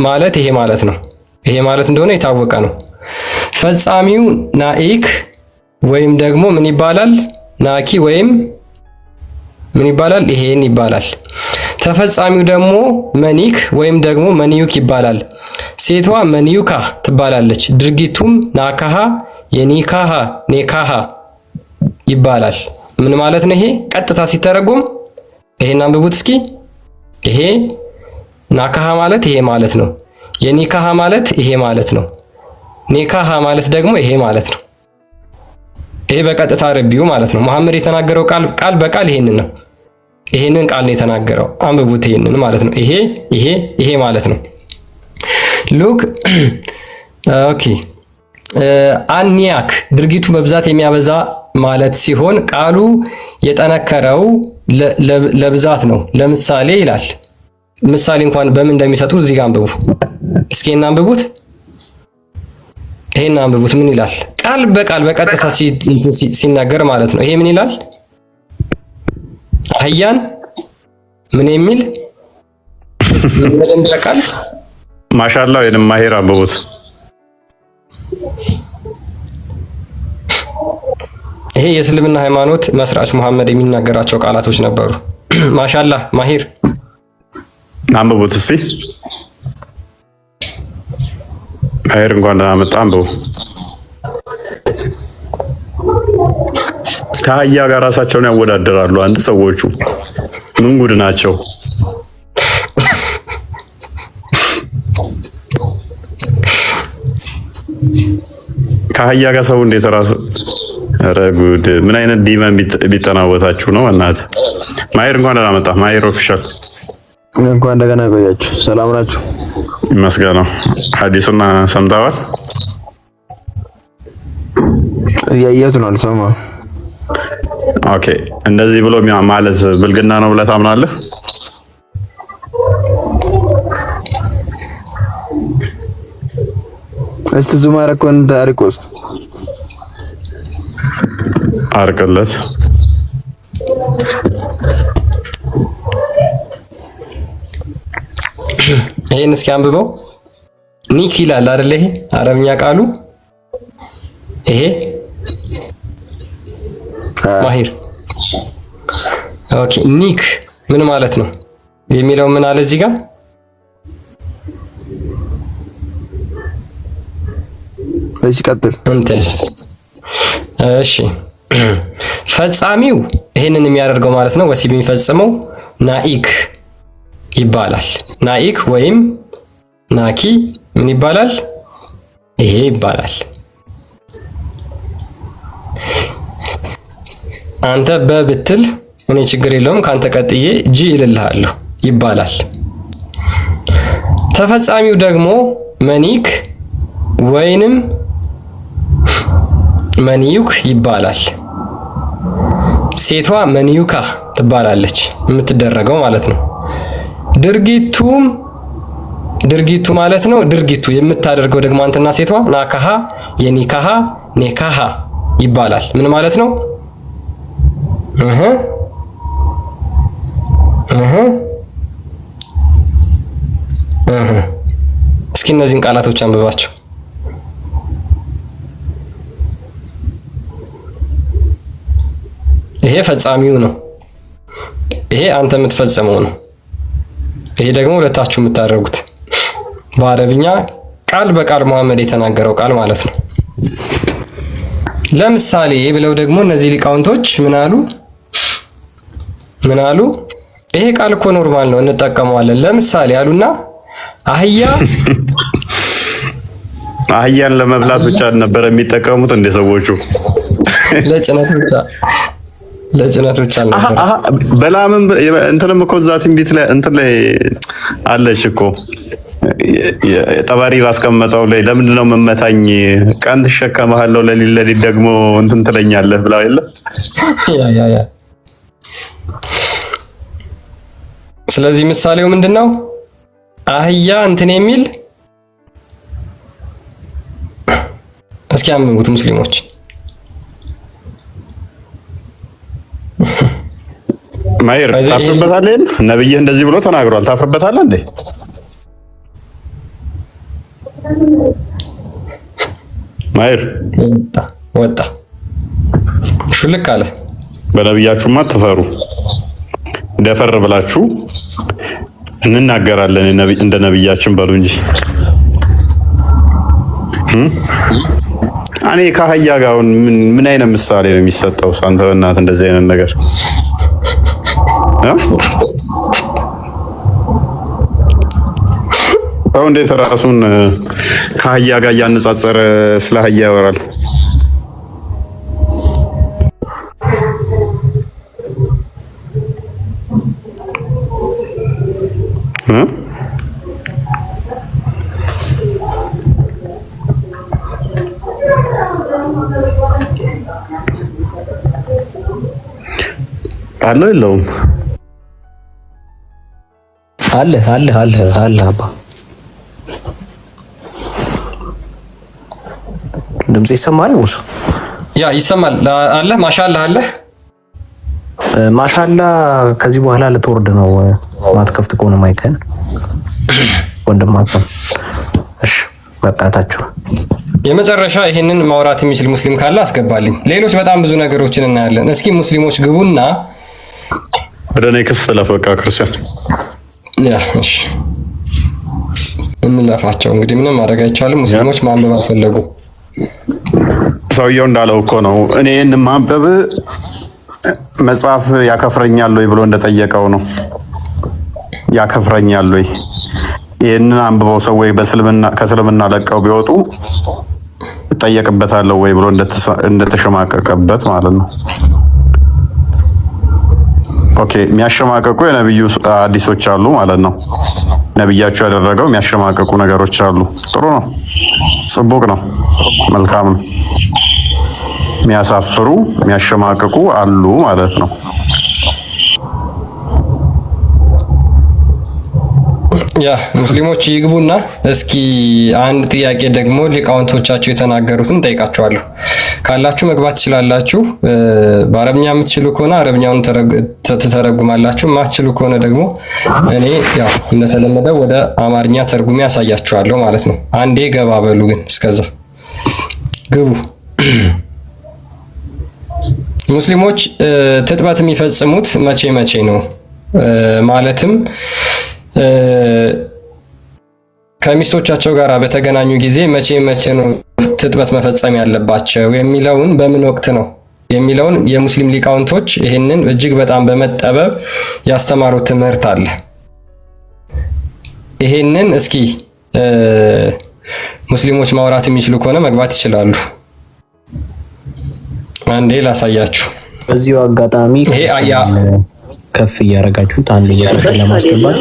ማለት ይሄ ማለት ነው። ይሄ ማለት እንደሆነ የታወቀ ነው። ፈጻሚው ናኢክ ወይም ደግሞ ምን ይባላል? ናኪ ወይም ምን ይባላል? ይሄን ይባላል። ተፈጻሚው ደግሞ መኒክ ወይም ደግሞ መኒዩክ ይባላል። ሴቷ መኒዩካ ትባላለች። ድርጊቱም ናካሃ የኒካሃ ኔካሃ ይባላል። ምን ማለት ነው? ይሄ ቀጥታ ሲተረጎም ይሄን አንብቡት እስኪ። ይሄ ናካሃ ማለት ይሄ ማለት ነው። የኒካሃ ማለት ይሄ ማለት ነው። ኔካሃ ማለት ደግሞ ይሄ ማለት ነው። ይሄ በቀጥታ ረቢው ማለት ነው። መሐመድ የተናገረው ቃል በቃል ይሄንን ነው። ይሄንን ቃል ነው የተናገረው። አንብቡት ይሄንን ማለት ነው። ይሄ ማለት ነው። ሉክ ኦኬ። አኒያክ ድርጊቱ በብዛት የሚያበዛ ማለት ሲሆን ቃሉ የጠነከረው ለብዛት ነው። ለምሳሌ ይላል። ምሳሌ እንኳን በምን እንደሚሰጡ እዚህ ጋር አንብቡ እስኪ። እናንብቡት። ይሄን አንብቡት። ምን ይላል? ቃል በቃል በቀጥታ ሲናገር ማለት ነው። ይሄ ምን ይላል? አህያን ምን የሚል በደንብ ያውቃል። ማሻአላ ወይንም ማሂር አንብቡት። ይሄ የእስልምና ሃይማኖት መስራች መሐመድ የሚናገራቸው ቃላቶች ነበሩ። ማሻአላ ማሂር አንብቡት እስቲ። ማሂር እንኳን ደህና መጣ። አንብቡ። ከአህያ ጋር ራሳቸውን ያወዳደራሉ። አንድ ሰዎቹ ምን ጉድ ናቸው? ከአህያ ጋር ሰው እንዴት ራሱ ኧረ ጉድ! ምን አይነት ዲመን ቢጠናወታችሁ ነው? እናት ማሂር እንኳን ደህና መጣ። ማሂር ኦፊሻል እንኳን እንደገና ቆያችሁ። ሰላም ናችሁ? ይመስገነው። ሐዲሱና ሰምተዋል? እያየሁት ነው። አልሰማሁም። ኦኬ። እንደዚህ ብሎ ማለት ብልግና ነው ብለህ ታምናለህ? እስቲ ዙም አረኮን ታሪክ ውስጥ አርቅለት። ይሄን እስኪ አንብበው። ኒክ ይላል አይደል? ይሄ አረብኛ ቃሉ ይሄ ማሂር። ኦኬ ኒክ ምን ማለት ነው የሚለው ምን አለ እዚህ ጋር? እሺ ቀጥል እንትን እሺ ፈጻሚው ይሄንን የሚያደርገው ማለት ነው ወሲብ የሚፈጽመው ናኢክ ይባላል። ናኢክ ወይም ናኪ ምን ይባላል? ይሄ ይባላል። አንተ በብትል እኔ ችግር የለውም ካንተ ቀጥዬ ጂ እልልሃለሁ ይባላል። ተፈጻሚው ደግሞ መኒክ ወይንም መኒዩክ ይባላል። ሴቷ መኒዩካ ትባላለች የምትደረገው ማለት ነው። ድርጊቱ ማለት ነው። ድርጊቱ የምታደርገው ደግሞ አንተና ሴቷ ናካሃ የኒካሃ ኔካሃ ይባላል። ምን ማለት ነው? እስኪ እነዚህን ቃላቶች አንብባቸው። ይሄ ፈጻሚው ነው። ይሄ አንተ የምትፈጽመው ነው። ይሄ ደግሞ ሁለታችሁ የምታደርጉት በአረብኛ ቃል በቃል መሐመድ የተናገረው ቃል ማለት ነው። ለምሳሌ ብለው ደግሞ እነዚህ ሊቃውንቶች ምን አሉ? ይሄ ቃል እኮ ኖርማል ነው እንጠቀመዋለን። ለምሳሌ አሉና አህያን ለመብላት ብቻ ነበር የሚጠቀሙት እንደ ሰዎቹ ለጭነት ብቻ ነበር። በላምም እንትንም እኮ እዛ ትንቢት ላይ እንትን ላይ አለች እኮ ጠባሪ ባስቀመጠው ላይ ለምንድን ነው መመታኝ? ቀን ትሸከመሃለሁ ለሊት ደግሞ እንትን ትለኛለህ ብላ የለ ያ ስለዚህ ምሳሌው ምንድነው? አህያ እንትን የሚል እስኪ አንብቡት ሙስሊሞች። ማሂር ታፍርበታለህ? ነብይህ እንደዚህ ብሎ ተናግሯል። ታፍርበታለህ እንዴ? ማይር ወጣ ሹልክ አለ። በነብያችሁማ አትፈሩ፣ ደፈር ብላችሁ እንናገራለን እንደ ነብያችን በሉ እንጂ። እኔ ከአህያ ጋር ምን አይነት ምሳሌ ነው የሚሰጠው? ሳንተ በእናት እንደዚህ አይነት ነገር ሰው እንዴት ራሱን ከአህያ ጋር እያነጻጸረ ስለ አህያ ያወራል? አለ የለውም? አለ አባ ድምጽ ይሰማል? ሙሱ ያ ይሰማል። አለ ማሻአላ አለ ማሻአላ። ከዚህ በኋላ ልትወርድ ነው ማትከፍት ከሆነ ማይከን ወንድማችን። እሺ በቃታችሁ። የመጨረሻ ይሄንን ማውራት የሚችል ሙስሊም ካለ አስገባልኝ። ሌሎች በጣም ብዙ ነገሮችን እናያለን። እስኪ ሙስሊሞች ግቡና ወደ ኔክስት ለፈቃ ክርስቲያን ያ እሺ እንለፋቸው። እንግዲህ ምንም ማድረግ አይቻልም። ሙስሊሞች ማንበብ አልፈለጉ። ሰውየው እንዳለው እኮ ነው። እኔን ማንበብ መጽሐፍ ያከፍረኛል ወይ ብሎ እንደጠየቀው ነው። ያከፍረኛል ወይ? ይህንን አንብበው ሰዎች ከእስልምና ለቀው ቢወጡ እጠየቅበታለሁ ወይ ብሎ እንደተሸማቀቀበት ማለት ነው። ኦኬ፣ የሚያሸማቀቁ የነብዩ ሐዲሶች አሉ ማለት ነው። ነብያቸው ያደረገው የሚያሸማቀቁ ነገሮች አሉ። ጥሩ ነው፣ ጽቡቅ ነው፣ መልካም ነው። የሚያሳፍሩ የሚያሸማቀቁ አሉ ማለት ነው። ያ ሙስሊሞች ይግቡና እስኪ አንድ ጥያቄ ደግሞ ሊቃውንቶቻቸው የተናገሩትን ጠይቃቸዋለሁ። ካላችሁ መግባት ትችላላችሁ። በአረብኛ የምትችሉ ከሆነ አረብኛውን ትተረጉማላችሁ። የማትችሉ ከሆነ ደግሞ እኔ ያው እንደተለመደው ወደ አማርኛ ተርጉሜ ያሳያችኋለሁ ማለት ነው። አንዴ ገባ በሉ ግን እስከዛ ግቡ። ሙስሊሞች ትጥበት የሚፈጽሙት መቼ መቼ ነው? ማለትም ከሚስቶቻቸው ጋር በተገናኙ ጊዜ መቼ መቼ ነው ትጥበት መፈጸም ያለባቸው የሚለውን በምን ወቅት ነው የሚለውን የሙስሊም ሊቃውንቶች ይህንን እጅግ በጣም በመጠበብ ያስተማሩት ትምህርት አለ። ይህንን እስኪ ሙስሊሞች ማውራት የሚችሉ ከሆነ መግባት ይችላሉ። አንዴ ላሳያችሁ። በዚሁ አጋጣሚ ከፍ እያደረጋችሁት አንድ እያደረገ ለማስገባት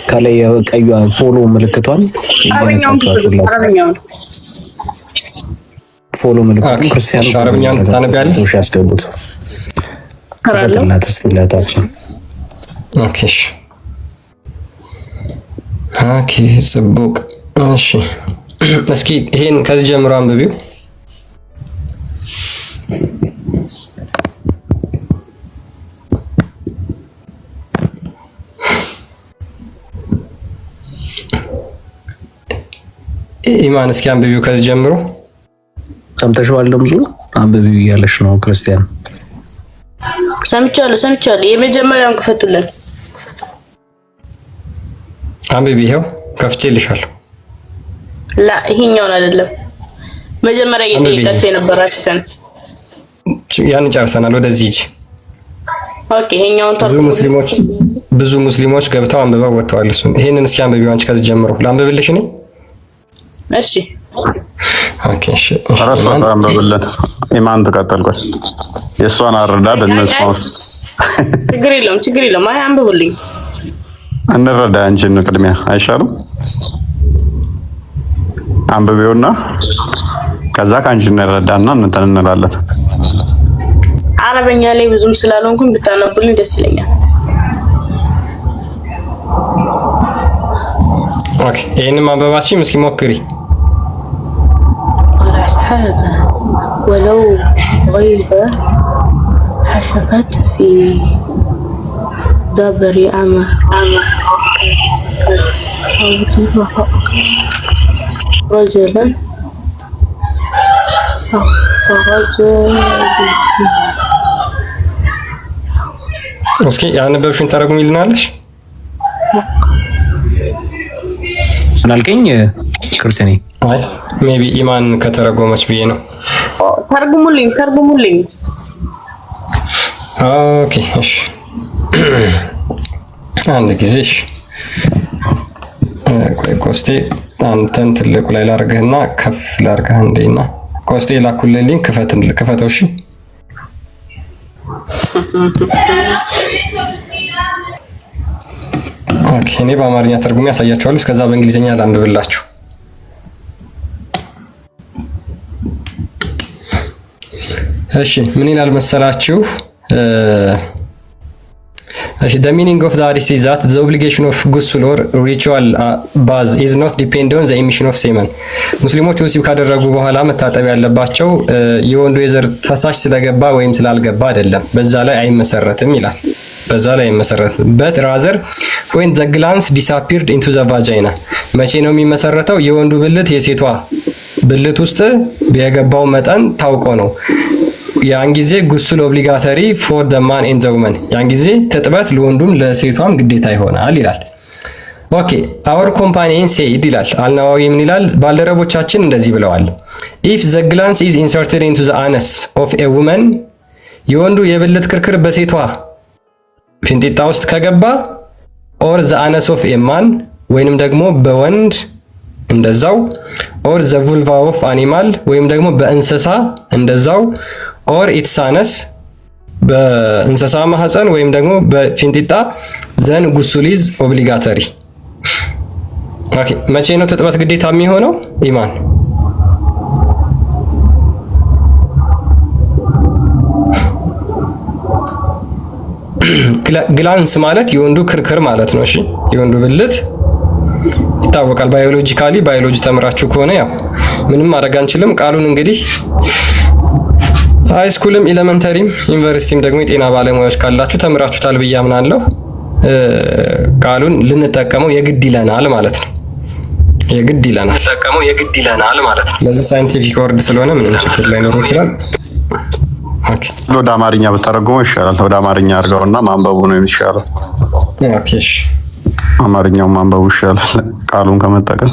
ከላይ ቀዩ ፎሎ ምልክቷን ፎሎ ምልክቱን ክርስቲያኑ አረብኛውን ታነቢያለሽ? ያስገቡት ከተላተስተላታችን ኦኬ ኦኬ ጽቡቅ። እሺ እስኪ ይሄን ከዚህ ጀምሮ አንብቢው። ኢማን እስኪ አንብቢው ከዚህ ጀምሮ። ሰምተሽዋል? ድምፁ አንብቢው እያለሽ ነው ክርስቲያን። ሰምቻለሁ። የመጀመሪያውን ክፈቱልን። አንብቢ። ይሄው ከፍቼልሻለሁ። ላ ይሄኛውን አይደለም፣ መጀመሪያ እየጠየቃችሁ የነበራችሁትን ያን ጨርሰናል። ወደዚህ ሂጂ። ኦኬ፣ ይሄኛውን ብዙ ሙስሊሞች ገብተው አንብበው ወጥተዋል። እሱን ይሄንን እስኪ አንብቢው አንቺ ከዚህ ጀምሮ። ላንብብልሽ እኔ? እሺ ኦኬ እሺ ራስዎን አንብብልን። ኢማን ተቀጠልኩኝ። የእሷን አረዳድ እንስማውስ። ችግር የለውም። አይ አንብቡልኝ፣ እንረዳ። አንቺን ቅድሚያ አይሻልም? አንብቤውና ከዛ ከአንቺ እንረዳና እንትን እንላለን። አረበኛ ላይ ብዙም ስላልሆንኩኝ ብታነቡልኝ ደስ ይለኛል። ኦኬ ይሄንን ማንበባችን እስኪ ሞክሪ። أصحابه ولو غيبة حشفت في دبر أمر رجلا እስኪ ያነበብሽን ተረጉሚልናለሽ? አናልከኝ ክርስቲያኔ አይ ሜቢ ኢማን ከተረጎመች ብዬ ነው። ተርጉሙልኝ። ኦኬ እሺ አንድ ጊዜ እሺ ቆይ ኮስቴ አንተን ትልቁ ላይ ላርገህና ከፍ ላርገህ አንዴና ኮስቴ ላኩልልኝ ክፈተው እሺ ኦኬ እኔ በአማርኛ ተርጉሜ ያሳያችኋለሁ እስከዛ በእንግሊዝኛ ላንብብላችሁ እሺ ምን ይላል መሰላችሁ The meaning of the hadith is that the obligation of ghusl or ritual bath is not dependent on the emission of semen. ሙስሊሞች ወሲብ ካደረጉ በኋላ መታጠብ ያለባቸው የወንዱ የዘር ፈሳሽ ስለገባ ወይም ስላልገባ አይደለም። በዛ ላይ አይመሰረትም ይላል። But rather when the glands disappeared into the vagina. መቼ ነው የሚመሰረተው? የወንዱ ብልት የሴቷ ብልት ውስጥ የገባው መጠን ታውቆ ነው። ያን ጊዜ ጉስል ኦብሊጋተሪ ፎር ዘ ማን ኤንድ ዘ ውመን ያን ጊዜ ትጥበት ለወንዱም ለሴቷም ግዴታ ይሆናል ይላል። ኦኬ አወር ኮምፓኒየን ሴድ ይላል አልናዋዊ ምን ይላል? ባልደረቦቻችን እንደዚህ ብለዋል። ኢፍ ዘ ግላንስ ኢዝ ኢንሰርትድ ኢንቱ ዘ አነስ ኦፍ ኤ ውመን የወንዱ የብልት ክርክር በሴቷ ፊንጢጣ ውስጥ ከገባ ኦር ዘ አነስ ኦፍ ኤ ማን ወይንም ደግሞ በወንድ እንደዛው ኦር ዘ vulva ኦፍ አኒማል ወይም ደግሞ በእንስሳ እንደዛው ኦር ኢትስ አነስ በእንስሳ ማህፀን ወይም ደግሞ በፊንጢጣ ዘን ጉሱል ኢዝ ኦብሊጋተሪ። ኦኬ መቼ ነው ትጥበት ግዴታ የሚሆነው? ኢማን ግላንስ ማለት የወንዱ ክርክር ማለት ነው። እሺ የወንዱ ብልት ይታወቃል። ባዮሎጂ ተምራችሁ ከሆነ ያው ምንም ማድረግ አንችልም። ቃሉን እንግዲህ ሃይ ስኩልም ኤሌመንተሪም ዩኒቨርሲቲም ደግሞ የጤና ባለሙያዎች ካላችሁ ተምራችሁታል ብዬ አምናለሁ። ቃሉን ልንጠቀመው የግድ ይለናል ማለት ነው። የግድ ይለናል ማለት ነው። ስለዚህ ሳይንቲፊክ ወርድ ስለሆነ ምንም ችግር ላይኖረው ይችላል። ኦኬ ወደ አማርኛ ብታረጉመው ይሻላል። ወደ አማርኛ አድርገውና ማንበቡ ነው የሚሻለው። ኦኬ እሺ አማርኛው ማንበቡ ይሻላል ቃሉን ከመጠቀም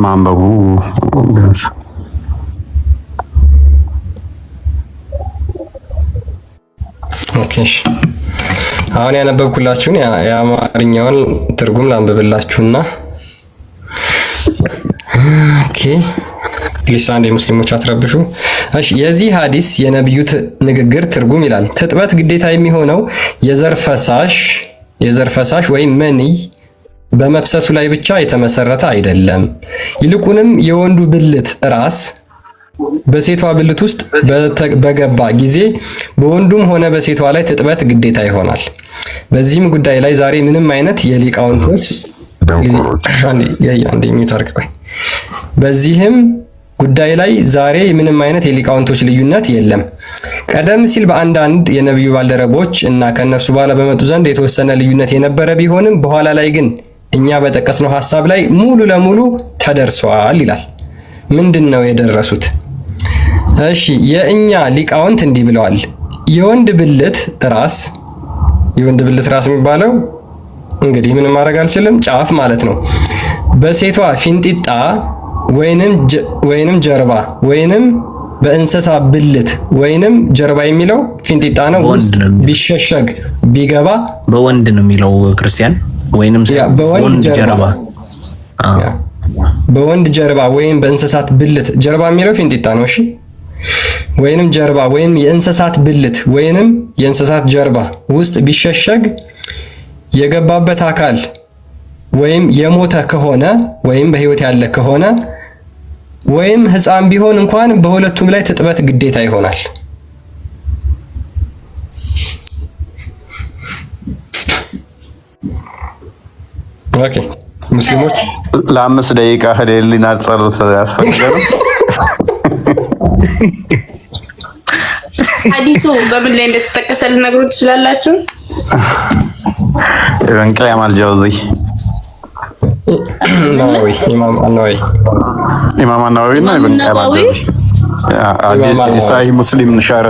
ማንበቡ ቢያንስ ኦኬ እሺ አሁን ያነበብኩላችሁን የአማርኛውን ትርጉም ላንብብላችሁና ኦኬ ሊሳንዴ ሙስሊሞች አትረብሹ። እሺ የዚህ ሐዲስ የነብዩ ንግግር ትርጉም ይላል ትጥበት ግዴታ የሚሆነው የዘር ፈሳሽ ወይም መንይ በመፍሰሱ ላይ ብቻ የተመሰረተ አይደለም። ይልቁንም የወንዱ ብልት ራስ በሴቷ ብልት ውስጥ በገባ ጊዜ በወንዱም ሆነ በሴቷ ላይ ትጥበት ግዴታ ይሆናል። በዚህም ጉዳይ ላይ ዛሬ ምንም አይነት የሊቃውንቶች በዚህም ጉዳይ ላይ ዛሬ ምንም አይነት የሊቃውንቶች ልዩነት የለም። ቀደም ሲል በአንዳንድ የነብዩ ባልደረቦች እና ከነሱ በኋላ በመጡ ዘንድ የተወሰነ ልዩነት የነበረ ቢሆንም በኋላ ላይ ግን እኛ በጠቀስነው ሐሳብ ላይ ሙሉ ለሙሉ ተደርሷል ይላል። ምንድነው የደረሱት? እሺ የእኛ ሊቃውንት እንዲህ ብለዋል። የወንድ ብልት ራስ የሚባለው እንግዲህ ምንም ማድረግ አልችልም ጫፍ ማለት ነው። በሴቷ ፊንጢጣ ወይንም ጀርባ ወይንም በእንስሳ ብልት ወይንም ጀርባ የሚለው ፊንጢጣ ነው ውስጥ ቢሸሸግ ቢገባ በወንድ ነው የሚለው ክርስቲያን ወይንም በወንድ ጀርባ ወይም በእንስሳት ብልት ጀርባ የሚለው ፊንጢጣ ነው። እሺ ወይንም ጀርባ ወይም የእንስሳት ብልት ወይንም የእንስሳት ጀርባ ውስጥ ቢሸሸግ የገባበት አካል ወይም የሞተ ከሆነ ወይም በህይወት ያለ ከሆነ ወይም ህፃን ቢሆን እንኳን በሁለቱም ላይ ትጥበት ግዴታ ይሆናል። ኦኬ ሙስሊሞች ለ5 ደቂቃ ህሊና ጸሎት ያስፈልጋል። ሐዲሱ በምን ላይ እንደተጠቀሰ ልነግሩን ትችላላችሁ? ኢብን ቀይም አልጀውዚ ናዋዊ ኢማም ናዋዊ እና ኢብኑ ቀይም ሳሂህ ሙስሊም ንሻረ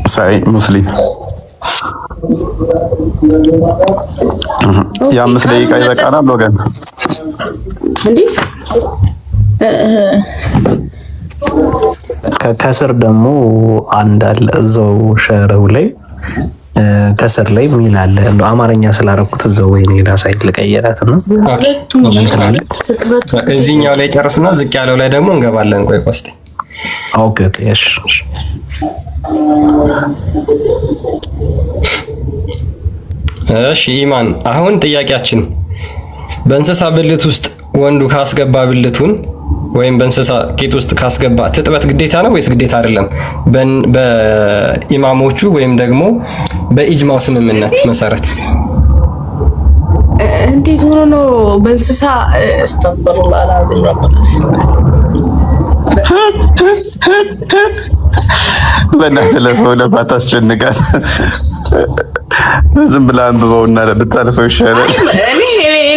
ሳሂህ ሙስሊም የአምስት ደቂቃ ይበቃናል ወገን። ከስር ደግሞ አንድ አለ እዛው ሸረው ላይ ከስር ላይ ሚል አለ። እንደው አማርኛ ስላደረኩት እዛው ወይ ሌላ ሳይት ልቀየራት ነው። እዚህኛው ላይ ጨርስና ዝቅ ያለው ላይ ደግሞ እንገባለን። ቆይ ቆስቲ ኦኬ እሺ። እሺ ኢማን፣ አሁን ጥያቄያችን በእንስሳ ብልት ውስጥ ወንዱ ካስገባ ብልቱን ወይም በእንስሳ ቂጥ ውስጥ ካስገባ ትጥበት ግዴታ ነው ወይስ ግዴታ አይደለም? በኢማሞቹ ወይም ደግሞ በኢጅማው ስምምነት መሰረት እንዴት ሆኖ ነው በእንስሳ አስተግፈሩላህ አልዓዚም በእናትህ ለሰው ለማታስጨንቃት ዝም ብላ አንብበውና ብታልፈው ይሻላል። እኔ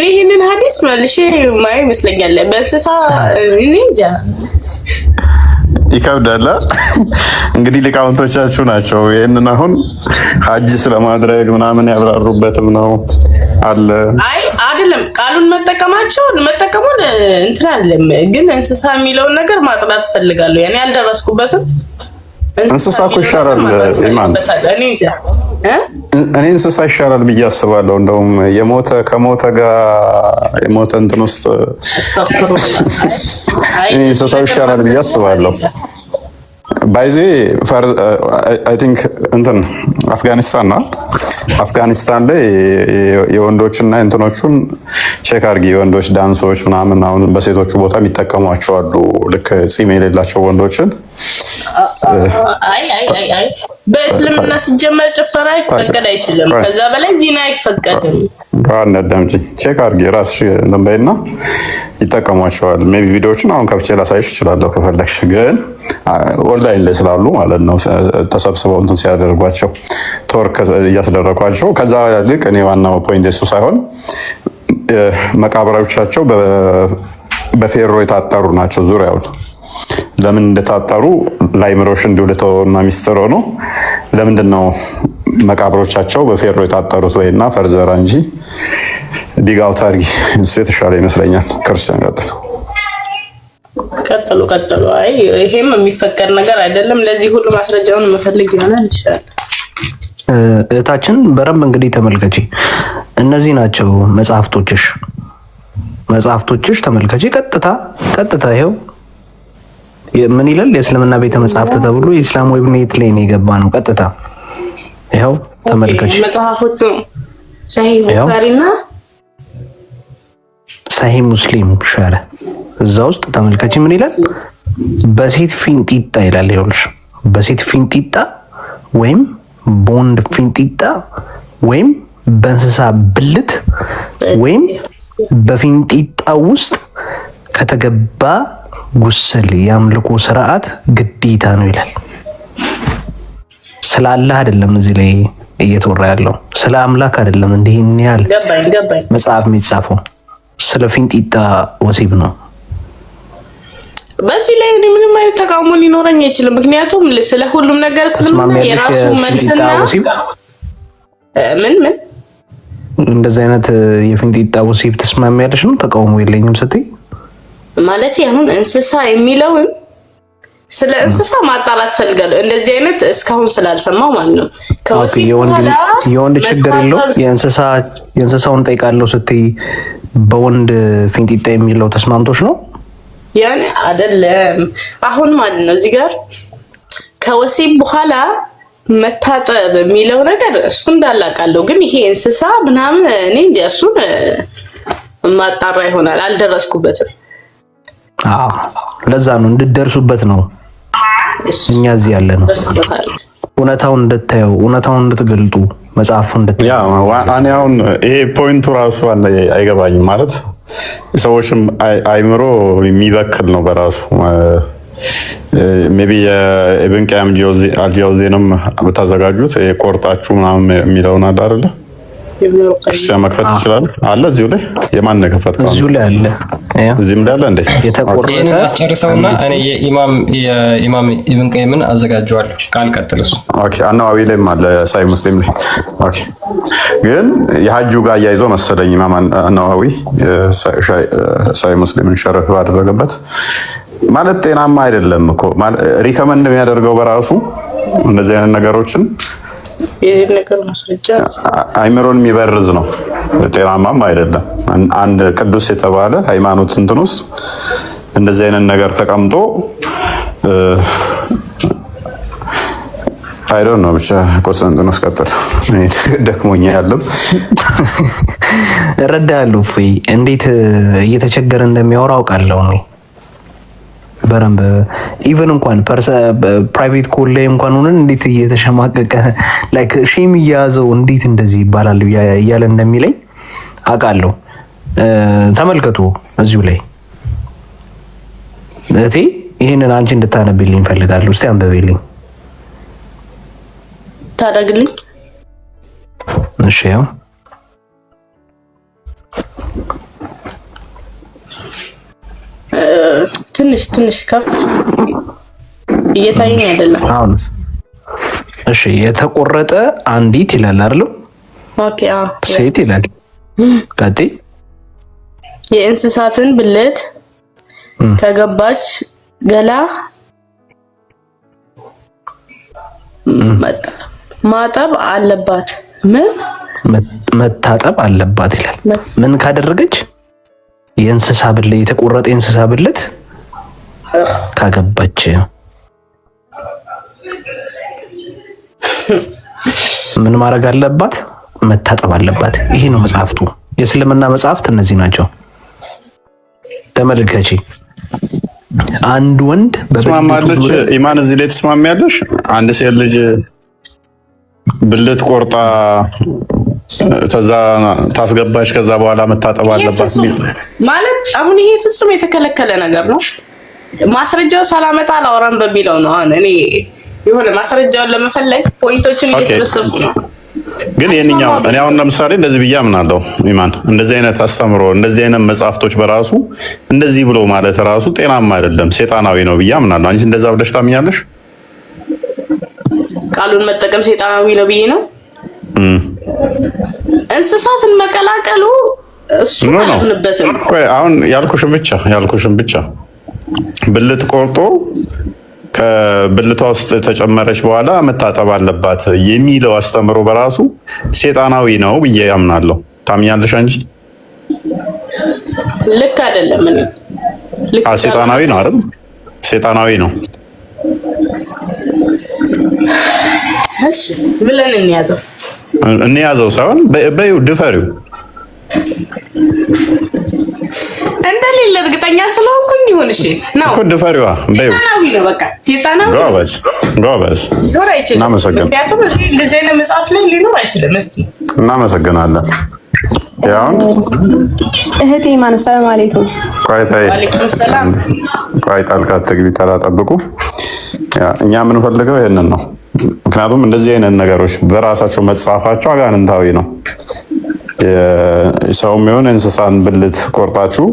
ይሄንን ሐዲስ መልሼ ማይ ይመስለኛል በእንስሳ እኔ እንጃ ይከብዳል። እንግዲህ ሊቃውንቶቻችሁ ናቸው ይሄንን አሁን ሐጅ ስለማድረግ ምናምን ያብራሩበትም ነው አለ። አይ አይደለም ቃሉን መጠቀሙን እንትን አይደለም፣ ግን እንስሳ የሚለውን ነገር ማጥናት ፈልጋለሁ። ያኔ አልደረስኩበትም። እንስሳ እኮ ይሻላል ኢማን። እኔ እንስሳ ይሻላል ብዬ አስባለሁ። እንደውም ከሞተ ጋር የሞተ እንትን ውስጥ እኔ እንስሳው ይሻላል ብዬ አስባለሁ። ባይዜ አይ ቲንክ እንትን አፍጋኒስታን ላይ የወንዶችና እንትኖቹን ቼክ አድርጊ። የወንዶች ዳንሶች ምናምን አሁን በሴቶቹ ቦታ የሚጠቀሟቸው አሉ። ልክ ፂም የሌላቸው ወንዶችን አይ በእስልምና ሲጀመር ጭፈራ ይፈቀድ አይችልም። ከዛ በላይ ዚና አይፈቀድም። አዳምጪ፣ ቼክ አድርጊ ራስሽ እንትን በይና ይጠቀሟቸዋል። ሜቢ ቪዲዮዎችን አሁን ከፍቼ ላሳይሽ እችላለሁ ከፈለግሽ፣ ግን ኦንላይን ላይ ስላሉ ማለት ነው ተሰብስበው እንትን ሲያደርጓቸው ቶርክ እያስደረጓቸው። ከዛ ልክ እኔ ዋናው ፖይንት እሱ ሳይሆን መቃብሮቻቸው በፌሮ የታጠሩ ናቸው ዙሪያውን። ለምን እንደታጠሩ ላይምሮሽ እንዲውልተውና ሚስጥር ሆኖ ለምንድን ነው መቃብሮቻቸው በፌሮ የታጠሩት? ወይና ፈርዘራ እንጂ ዲጋው ታርጊ እሱ የተሻለ ይመስለኛል። ክርስቲያን ቀጥሉ። አይ ይሄም የሚፈቀድ ነገር አይደለም። ለዚህ ሁሉ ማስረጃውን መፈልግ ይሆናል ይሻላል። እህታችን በረም እንግዲህ ተመልከቺ፣ እነዚህ ናቸው መጽሐፍቶችሽ ተመልከቺ። ቀጥታ ይሄው ምን ይላል? የእስልምና ቤተ መጽሐፍት ተብሎ የኢስላም ዌብኔት ላይ ነው የገባ ነው። ቀጥታ ይሄው ተመልከች። መጽሐፎቹ ሰሂህ ቡኻሪና ሰሂህ ሙስሊም ሸረ እዛ ውስጥ ተመልከች። ምን ይላል? በሴት ፊንጢጣ ይላል። ይኸውልሽ በሴት ፊንጢጣ ወይም በወንድ ፊንጢጣ ወይም በእንስሳ ብልት ወይም በፊንጢጣ ውስጥ ከተገባ ጉስል የአምልኮ ስርዓት ግዴታ ነው ይላል። ስለ አላህ አይደለም እዚህ ላይ እየተወራ ያለው፣ ስለ አምላክ አይደለም። እንዲህን ያህል መጽሐፍ የሚጻፈው ስለ ፊንጢጣ ወሲብ ነው። በዚህ ላይ ምንም አይነት ተቃውሞ ሊኖረኝ አይችልም። ምክንያቱም ስለ ሁሉም ነገር ስለምን የራሱ መልስና ምን እንደዚህ አይነት የፊንጢጣ ወሲብ ተስማሚያለሽ ነው? ተቃውሞ የለኝም ስትይ ማለት አሁን እንስሳ የሚለውን ስለ እንስሳ ማጣራት ፈልጋለሁ። እንደዚህ አይነት እስካሁን ስላልሰማው ማለት ነው። የወንድ ችግር የለው የእንስሳውን ጠይቃለሁ ስትይ በወንድ ፊንጢጣ የሚለው ተስማምቶሽ ነው? ያን አይደለም አሁን ማለት ነው። እዚህ ጋር ከወሲብ በኋላ መታጠብ የሚለው ነገር እሱ እንዳላቃለሁ፣ ግን ይሄ እንስሳ ምናምን እኔ እንጃ እሱን ማጣራ ይሆናል። አልደረስኩበትም። ለዛ ነው እንድትደርሱበት ነው እኛ እዚህ ያለ ነው። እውነታውን እንድታየው እውነታውን እንድትገልጡ መጽሐፉን እኔ አሁን ይሄ ፖይንቱ ራሱ አይገባኝም። ማለት ሰዎችም አይምሮ የሚበክል ነው በራሱ ሜቢ የኢብን ቀያም አልጃውዚንም ብታዘጋጁት ቆርጣችሁ ምናምን የሚለውን አለ አይደለ? ክርስቲያን መክፈት ይችላል አለ እዚሁ ላይ የማን ነው ከፈትከው? እዚሁ ላይ አለ። እዚህም ላይ አለ እንዴ? የተቆረጠ አስጨርሰውና እኔ የኢማም ኢብን ቀይምን አዘጋጀዋለሁ። ቃል ቀጥልስ። ኦኬ አናዋዊ ላይም አለ ሳይ ሙስሊም ላይ። ኦኬ ግን የሐጁ ጋር አያይዞ መሰለኝ ኢማም አናዋዊ ሳይ ሙስሊምን ሸረፍ ባደረገበት ማለት ጤናማ አይደለም እኮ ማለት ሪከመንድ የሚያደርገው በራሱ እንደዚህ አይነት ነገሮችን የዚህ ነገር ማስረጃ አይምሮን የሚበርዝ ነው። ጤናማም አይደለም። አንድ ቅዱስ የተባለ ሃይማኖት እንትን ውስጥ እንደዚህ አይነት ነገር ተቀምጦ አይ ዶንት ኖ ብቻ ኮንስታንቲኖስ ቀጥል። ደክሞኛ ያለው እረዳለሁ። እፎይ እንዴት እየተቸገረ እንደሚያወራ አውቃለሁ ነው በረንብ ኢቭን እንኳን ፕራይቬት ኮል ላይ እንኳን ሆነን እንዴት እየተሸማቀቀ ላይክ ሼም እያያዘው እንዴት እንደዚህ ይባላል እያለ እንደሚለኝ አውቃለሁ። ተመልከቱ እዚሁ ላይ እቴ ይሄንን አንቺ እንድታነብልኝ ፈልጋለሁ። እስቲ አንብቤልኝ ታደርግልኝ። እሺ ያው ትንሽ ከፍ እየታየኝ አይደለም። አሁን እሺ የተቆረጠ አንዲት ይላል አይደል? ኦኬ ሴት ይላል። ቀጥይ። የእንስሳትን ብልት ከገባች ገላ ማጠብ አለባት። መታጠብ አለባት ይላል። ምን ካደረገች? የእንስሳ ብልት የተቆረጠ የእንስሳ ብልት ካገባች ምን ማድረግ አለባት? መታጠብ አለባት። ይሄ ነው መጽሐፍቱ። የእስልምና መጽሐፍት እነዚህ ናቸው። ተመልከቺ። አንድ ወንድ በስማማለች። ኢማን እዚህ ላይ ተስማሚያለሽ? አንድ ሴት ልጅ ብልት ቆርጣ ከዛ ታስገባች፣ ከዛ በኋላ መታጠብ አለባት ማለት አሁን ይሄ ፍጹም የተከለከለ ነገር ነው። ማስረጃው ሳላመጣ አላወራም በሚለው ነው። አሁን እኔ የሆነ ማስረጃውን ለመፈለግ ፖይንቶችን እየሰበሰብኩ ነው። ግን የኛው እኔ አሁን ለምሳሌ እንደዚህ ብዬ አምናለሁ። ኢማን እንደዚህ አይነት አስተምሮ እንደዚህ አይነት መጽሐፍቶች በራሱ እንደዚህ ብሎ ማለት ራሱ ጤናማ አይደለም፣ ሴጣናዊ ነው ብዬ አምናለሁ። አንቺ እንደዛ ብለሽ ታምኛለሽ? ቃሉን መጠቀም ሴጣናዊ ነው ብዬ ነው። እንስሳትን መቀላቀሉ እሱ አልነበትም። አሁን ያልኩሽን ብቻ ብልት ቆርጦ ከብልቷ ውስጥ ተጨመረች በኋላ መታጠብ አለባት የሚለው አስተምሮ በራሱ ሴጣናዊ ነው ብዬ አምናለሁ። ታምኛለሽ አንቺ? ልክ አይደለም። ሴጣናዊ ነው አይደል? ሴጣናዊ ነው። እሺ ብለን እንያዘው ሳይሆን በዩ ድፈሪው እንደሌለ እርግጠኛ ስለሆንኩኝ ይሁን። እሺ ነው እኮ ድፈሪዋ በዩ ነው በቃ ሴጣናዊ ጎበዝ። ምክንያቱም እንደዚህ አይነት መጽሐፍ ላይ ሊኖር አይችልም። እስቲ እናመሰግናለን። ያው እህቴ ማን ሰላም አለይኩም። ወአለይኩም ሰላም። ቆይ ጣልቃ ትግቢ ተራ ጠብቁ። እኛ የምንፈልገው ይሄንን ነው። ምክንያቱም እንደዚህ አይነት ነገሮች በራሳቸው መጽሐፋቸው አጋንንታዊ ነው። የሰውም የሆነ እንስሳን ብልት ቆርጣችሁ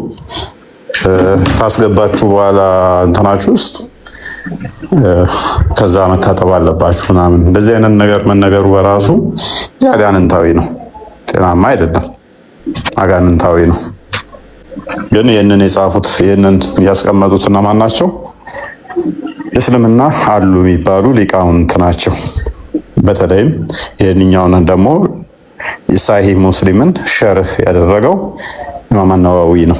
ታስገባችሁ በኋላ እንትናችሁ ውስጥ ከዛ መታጠብ አለባችሁ ምናምን እንደዚህ አይነት ነገር መነገሩ በራሱ አጋንንታዊ ነው፣ ጤናማ አይደለም፣ አጋንንታዊ ነው። ግን ይህንን የጻፉት ይህንን ያስቀመጡት እነማን ናቸው? እስልምና አሉ የሚባሉ ሊቃውንት ናቸው። በተለይም ይህንኛውን ደግሞ የሳሂህ ሙስሊምን ሸርህ ያደረገው ኢማም አነዋዊ ነው።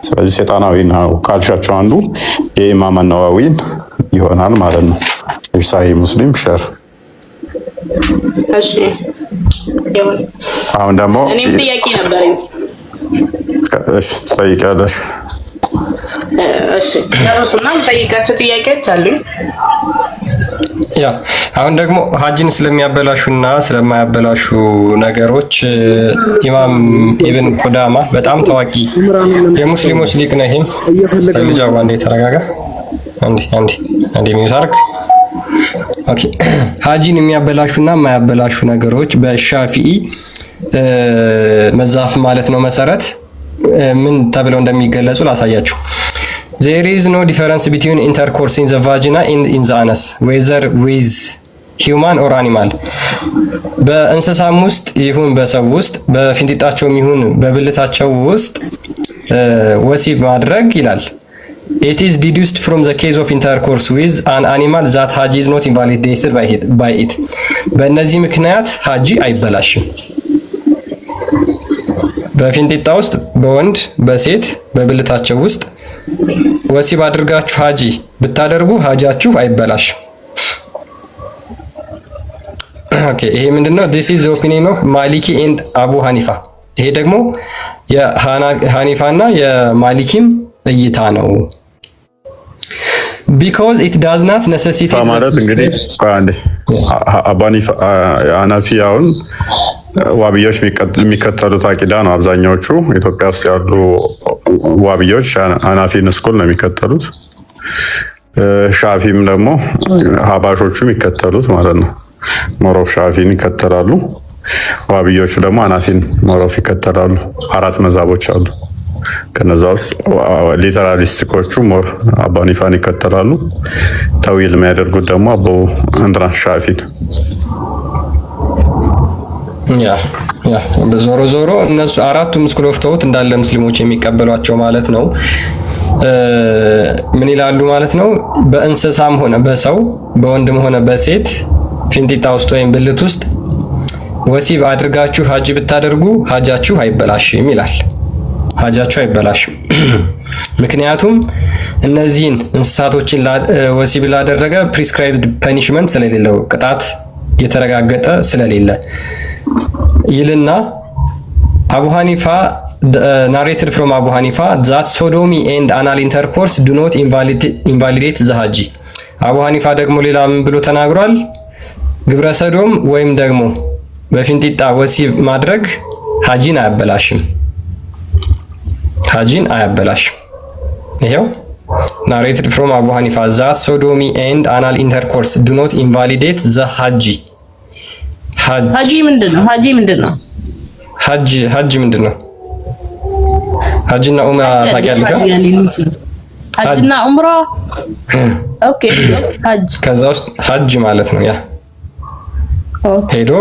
ስለዚህ ሴጣናዊ ነው ካልሻቸው አንዱ የኢማም አነዋዊን ይሆናል ማለት ነው። የሳሂህ ሙስሊም ሸርህ። እሺ አሁን ደግሞ እኔም ጥያቄ ነበረኝ። እሺ ትጠይቂያለሽ? እሺ ያረሱና ጠይቃቸው ጥያቄዎች አሉኝ። ያ አሁን ደግሞ ሀጅን ስለሚያበላሹና ስለማያበላሹ ነገሮች ኢማም ኢብን ቁዳማ በጣም ታዋቂ የሙስሊሞች ሊቅ ነው። ይሄም ልጅ አባ እንዴት ተረጋጋ። አንዴ ሚውታርክ ኦኬ። ሀጂን የሚያበላሹና የማያበላሹ ነገሮች በሻፊኢ መዛፍ ማለት ነው መሰረት ምን ተብለው እንደሚገለጹ ላሳያችሁ። There is no difference between intercourse in the vagina and in the anus whether with human or animal በእንስሳም ውስጥ ይሁን በሰው ውስጥ በፊንጢጣቸውም ይሁን በብልታቸው ውስጥ ወሲብ ማድረግ ይላል። It is deduced from the case of intercourse with an animal that Hajj is not invalidated by it. በእነዚህ ምክንያት ሀጂ አይበላሽም። በፊንጢጣ ውስጥ በወንድ በሴት በብልታቸው ውስጥ ወሲብ አድርጋችሁ ሀጂ ብታደርጉ ሀጃችሁ አይበላሽም። ኦኬ ይሄ ምንድነው? This is the opinion of Maliki and Abu Hanifa። ይሄ ደግሞ የሐኒፋና የማሊኪም እይታ ነው። Because it does not necessitate ማለት እንግዲህ ሐናፊያውን ዋብዮች የሚከተሉት አቂዳ ነው። አብዛኛዎቹ ኢትዮጵያ ውስጥ ያሉ ዋብዮች ሐናፊን ስኩል ነው የሚከተሉት። ሻፊም ደግሞ ሀባሾቹ የሚከተሉት ማለት ነው። ሞሮፍ ሻፊን ይከተላሉ። ዋብዮቹ ደግሞ ሐናፊን ሞሮፍ ይከተላሉ። አራት መዛቦች አሉ። ከነዛ ውስጥ ሊተራሊስቲኮቹ ሞር አቡ ሐኒፋን ይከተላሉ። ተዊል የሚያደርጉት ደግሞ አቡ አንድራ ሻፊን። ያ በዞሮ ዞሮ እነሱ አራቱ ስኩል ኦፍ ቶት እንዳለ ሙስሊሞች የሚቀበሏቸው ማለት ነው። ምን ይላሉ ማለት ነው? በእንስሳም ሆነ በሰው በወንድም ሆነ በሴት ፊንጢጣ ውስጥ ወይም ብልት ውስጥ ወሲብ አድርጋችሁ ሀጂ ብታደርጉ ሀጃችሁ አይበላሽም ይላል። ሀጃችሁ አይበላሽም። ምክንያቱም እነዚህን እንስሳቶችን ወሲብ ላደረገ ፕሪስክራይብድ ፐኒሽመንት ስለሌለው ቅጣት የተረጋገጠ ስለሌለ ይልና አቡ ሐኒፋ narrated from Abu Hanifa that sodomy and anal intercourse do not invalidate the ሀጂ። አቡ ሐኒፋ ደግሞ ሌላ ምን ብሎ ተናግሯል? ግብረ ሰዶም ወይም ደግሞ በፊንጢጣ ወሲብ ማድረግ ሀጂን አያበላሽም። ሀጂን አያበላሽም። ይሄው narrated from Abu Hanifa that sodomy and anal intercourse do not invalidate the ሀጂ። ሀጂ ምንድነው? ሀጂ ምንድነው? ሀጂ ምንድነው? ሀጂና ኡምራ ታውቂያለሽ? ሀጂና ኡምራ ኦኬ። ሀጅ ከዛ ውስጥ ሀጅ ማለት ነው ያ ሄዶ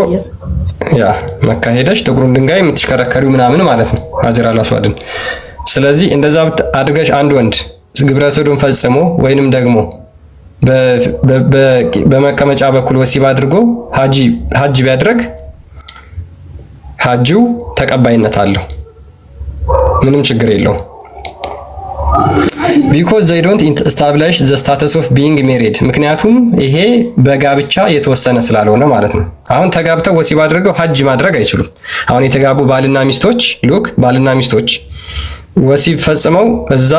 ያ መካ ሄደሽ ጥቁሩን ድንጋይ የምትሽከረከሪው ምናምን ማለት ነው ሀጀር አልአስዋድን። ስለዚህ እንደዛ አድርገሽ አንድ ወንድ ግብረ ሰዶም ፈጽሞ ወይንም ደግሞ በመቀመጫ በኩል ወሲብ አድርጎ ሀጂ ቢያድርግ ሀጂው ተቀባይነት አለው፣ ምንም ችግር የለውም። because they don't establish the status of being married ምክንያቱም ይሄ በጋብቻ የተወሰነ ስላልሆነ ማለት ነው። አሁን ተጋብተው ወሲብ አድርገው ሀጅ ማድረግ አይችሉም። አሁን የተጋቡ ባልና ሚስቶች ባልና ሚስቶች ወሲብ ፈጽመው እዛ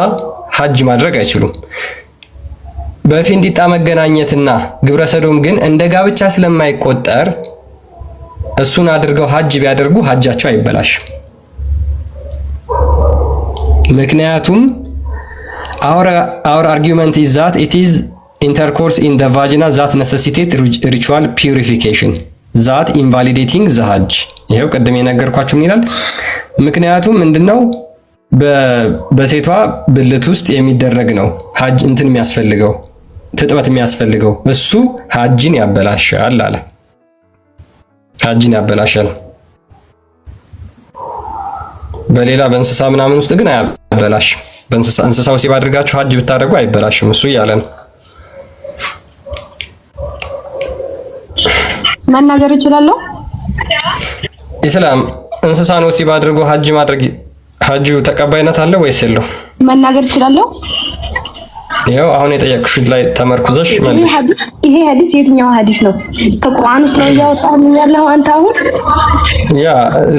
ሀጅ ማድረግ አይችሉም። በፊንጢጣ መገናኘትና ግብረ ሰዶም ግን እንደ ጋብቻ ስለማይቆጠር እሱን አድርገው ሀጅ ቢያደርጉ ሀጃቸው አይበላሽም። ምክንያቱም our argument is that it is intercourse in the vagina that necessitate ritual purification that invalidating the hajj። ይሄው ቀደም የነገርኳችሁ ምን ይላል? ምክንያቱም ምንድነው በሴቷ ብልት ውስጥ የሚደረግ ነው ሀጅ እንትን የሚያስፈልገው ትጥበት የሚያስፈልገው እሱ ሀጅን ያበላሻል አለ። ሀጅን ያበላሻል። በሌላ በእንስሳ ምናምን ውስጥ ግን አያበላሽም። በእንስሳ ወሲብ አድርጋችሁ ሀጅ ብታደርጉ አይበላሽም እሱ እያለ ነው። መናገር እችላለሁ? ኢስላም እንስሳን ወሲብ አድርጎ ሀጅ ማድረግ ሀጁ ተቀባይነት አለው ወይስ የለው? መናገር እችላለሁ? ይሄው አሁን የጠየቅሽው ላይ ተመርኩዘሽ መልሽ። ይሄ ሐዲስ የትኛው ሐዲስ ነው? ከቁርአን ውስጥ ነው ያወጣኸው ያለው አንተ አሁን? ያ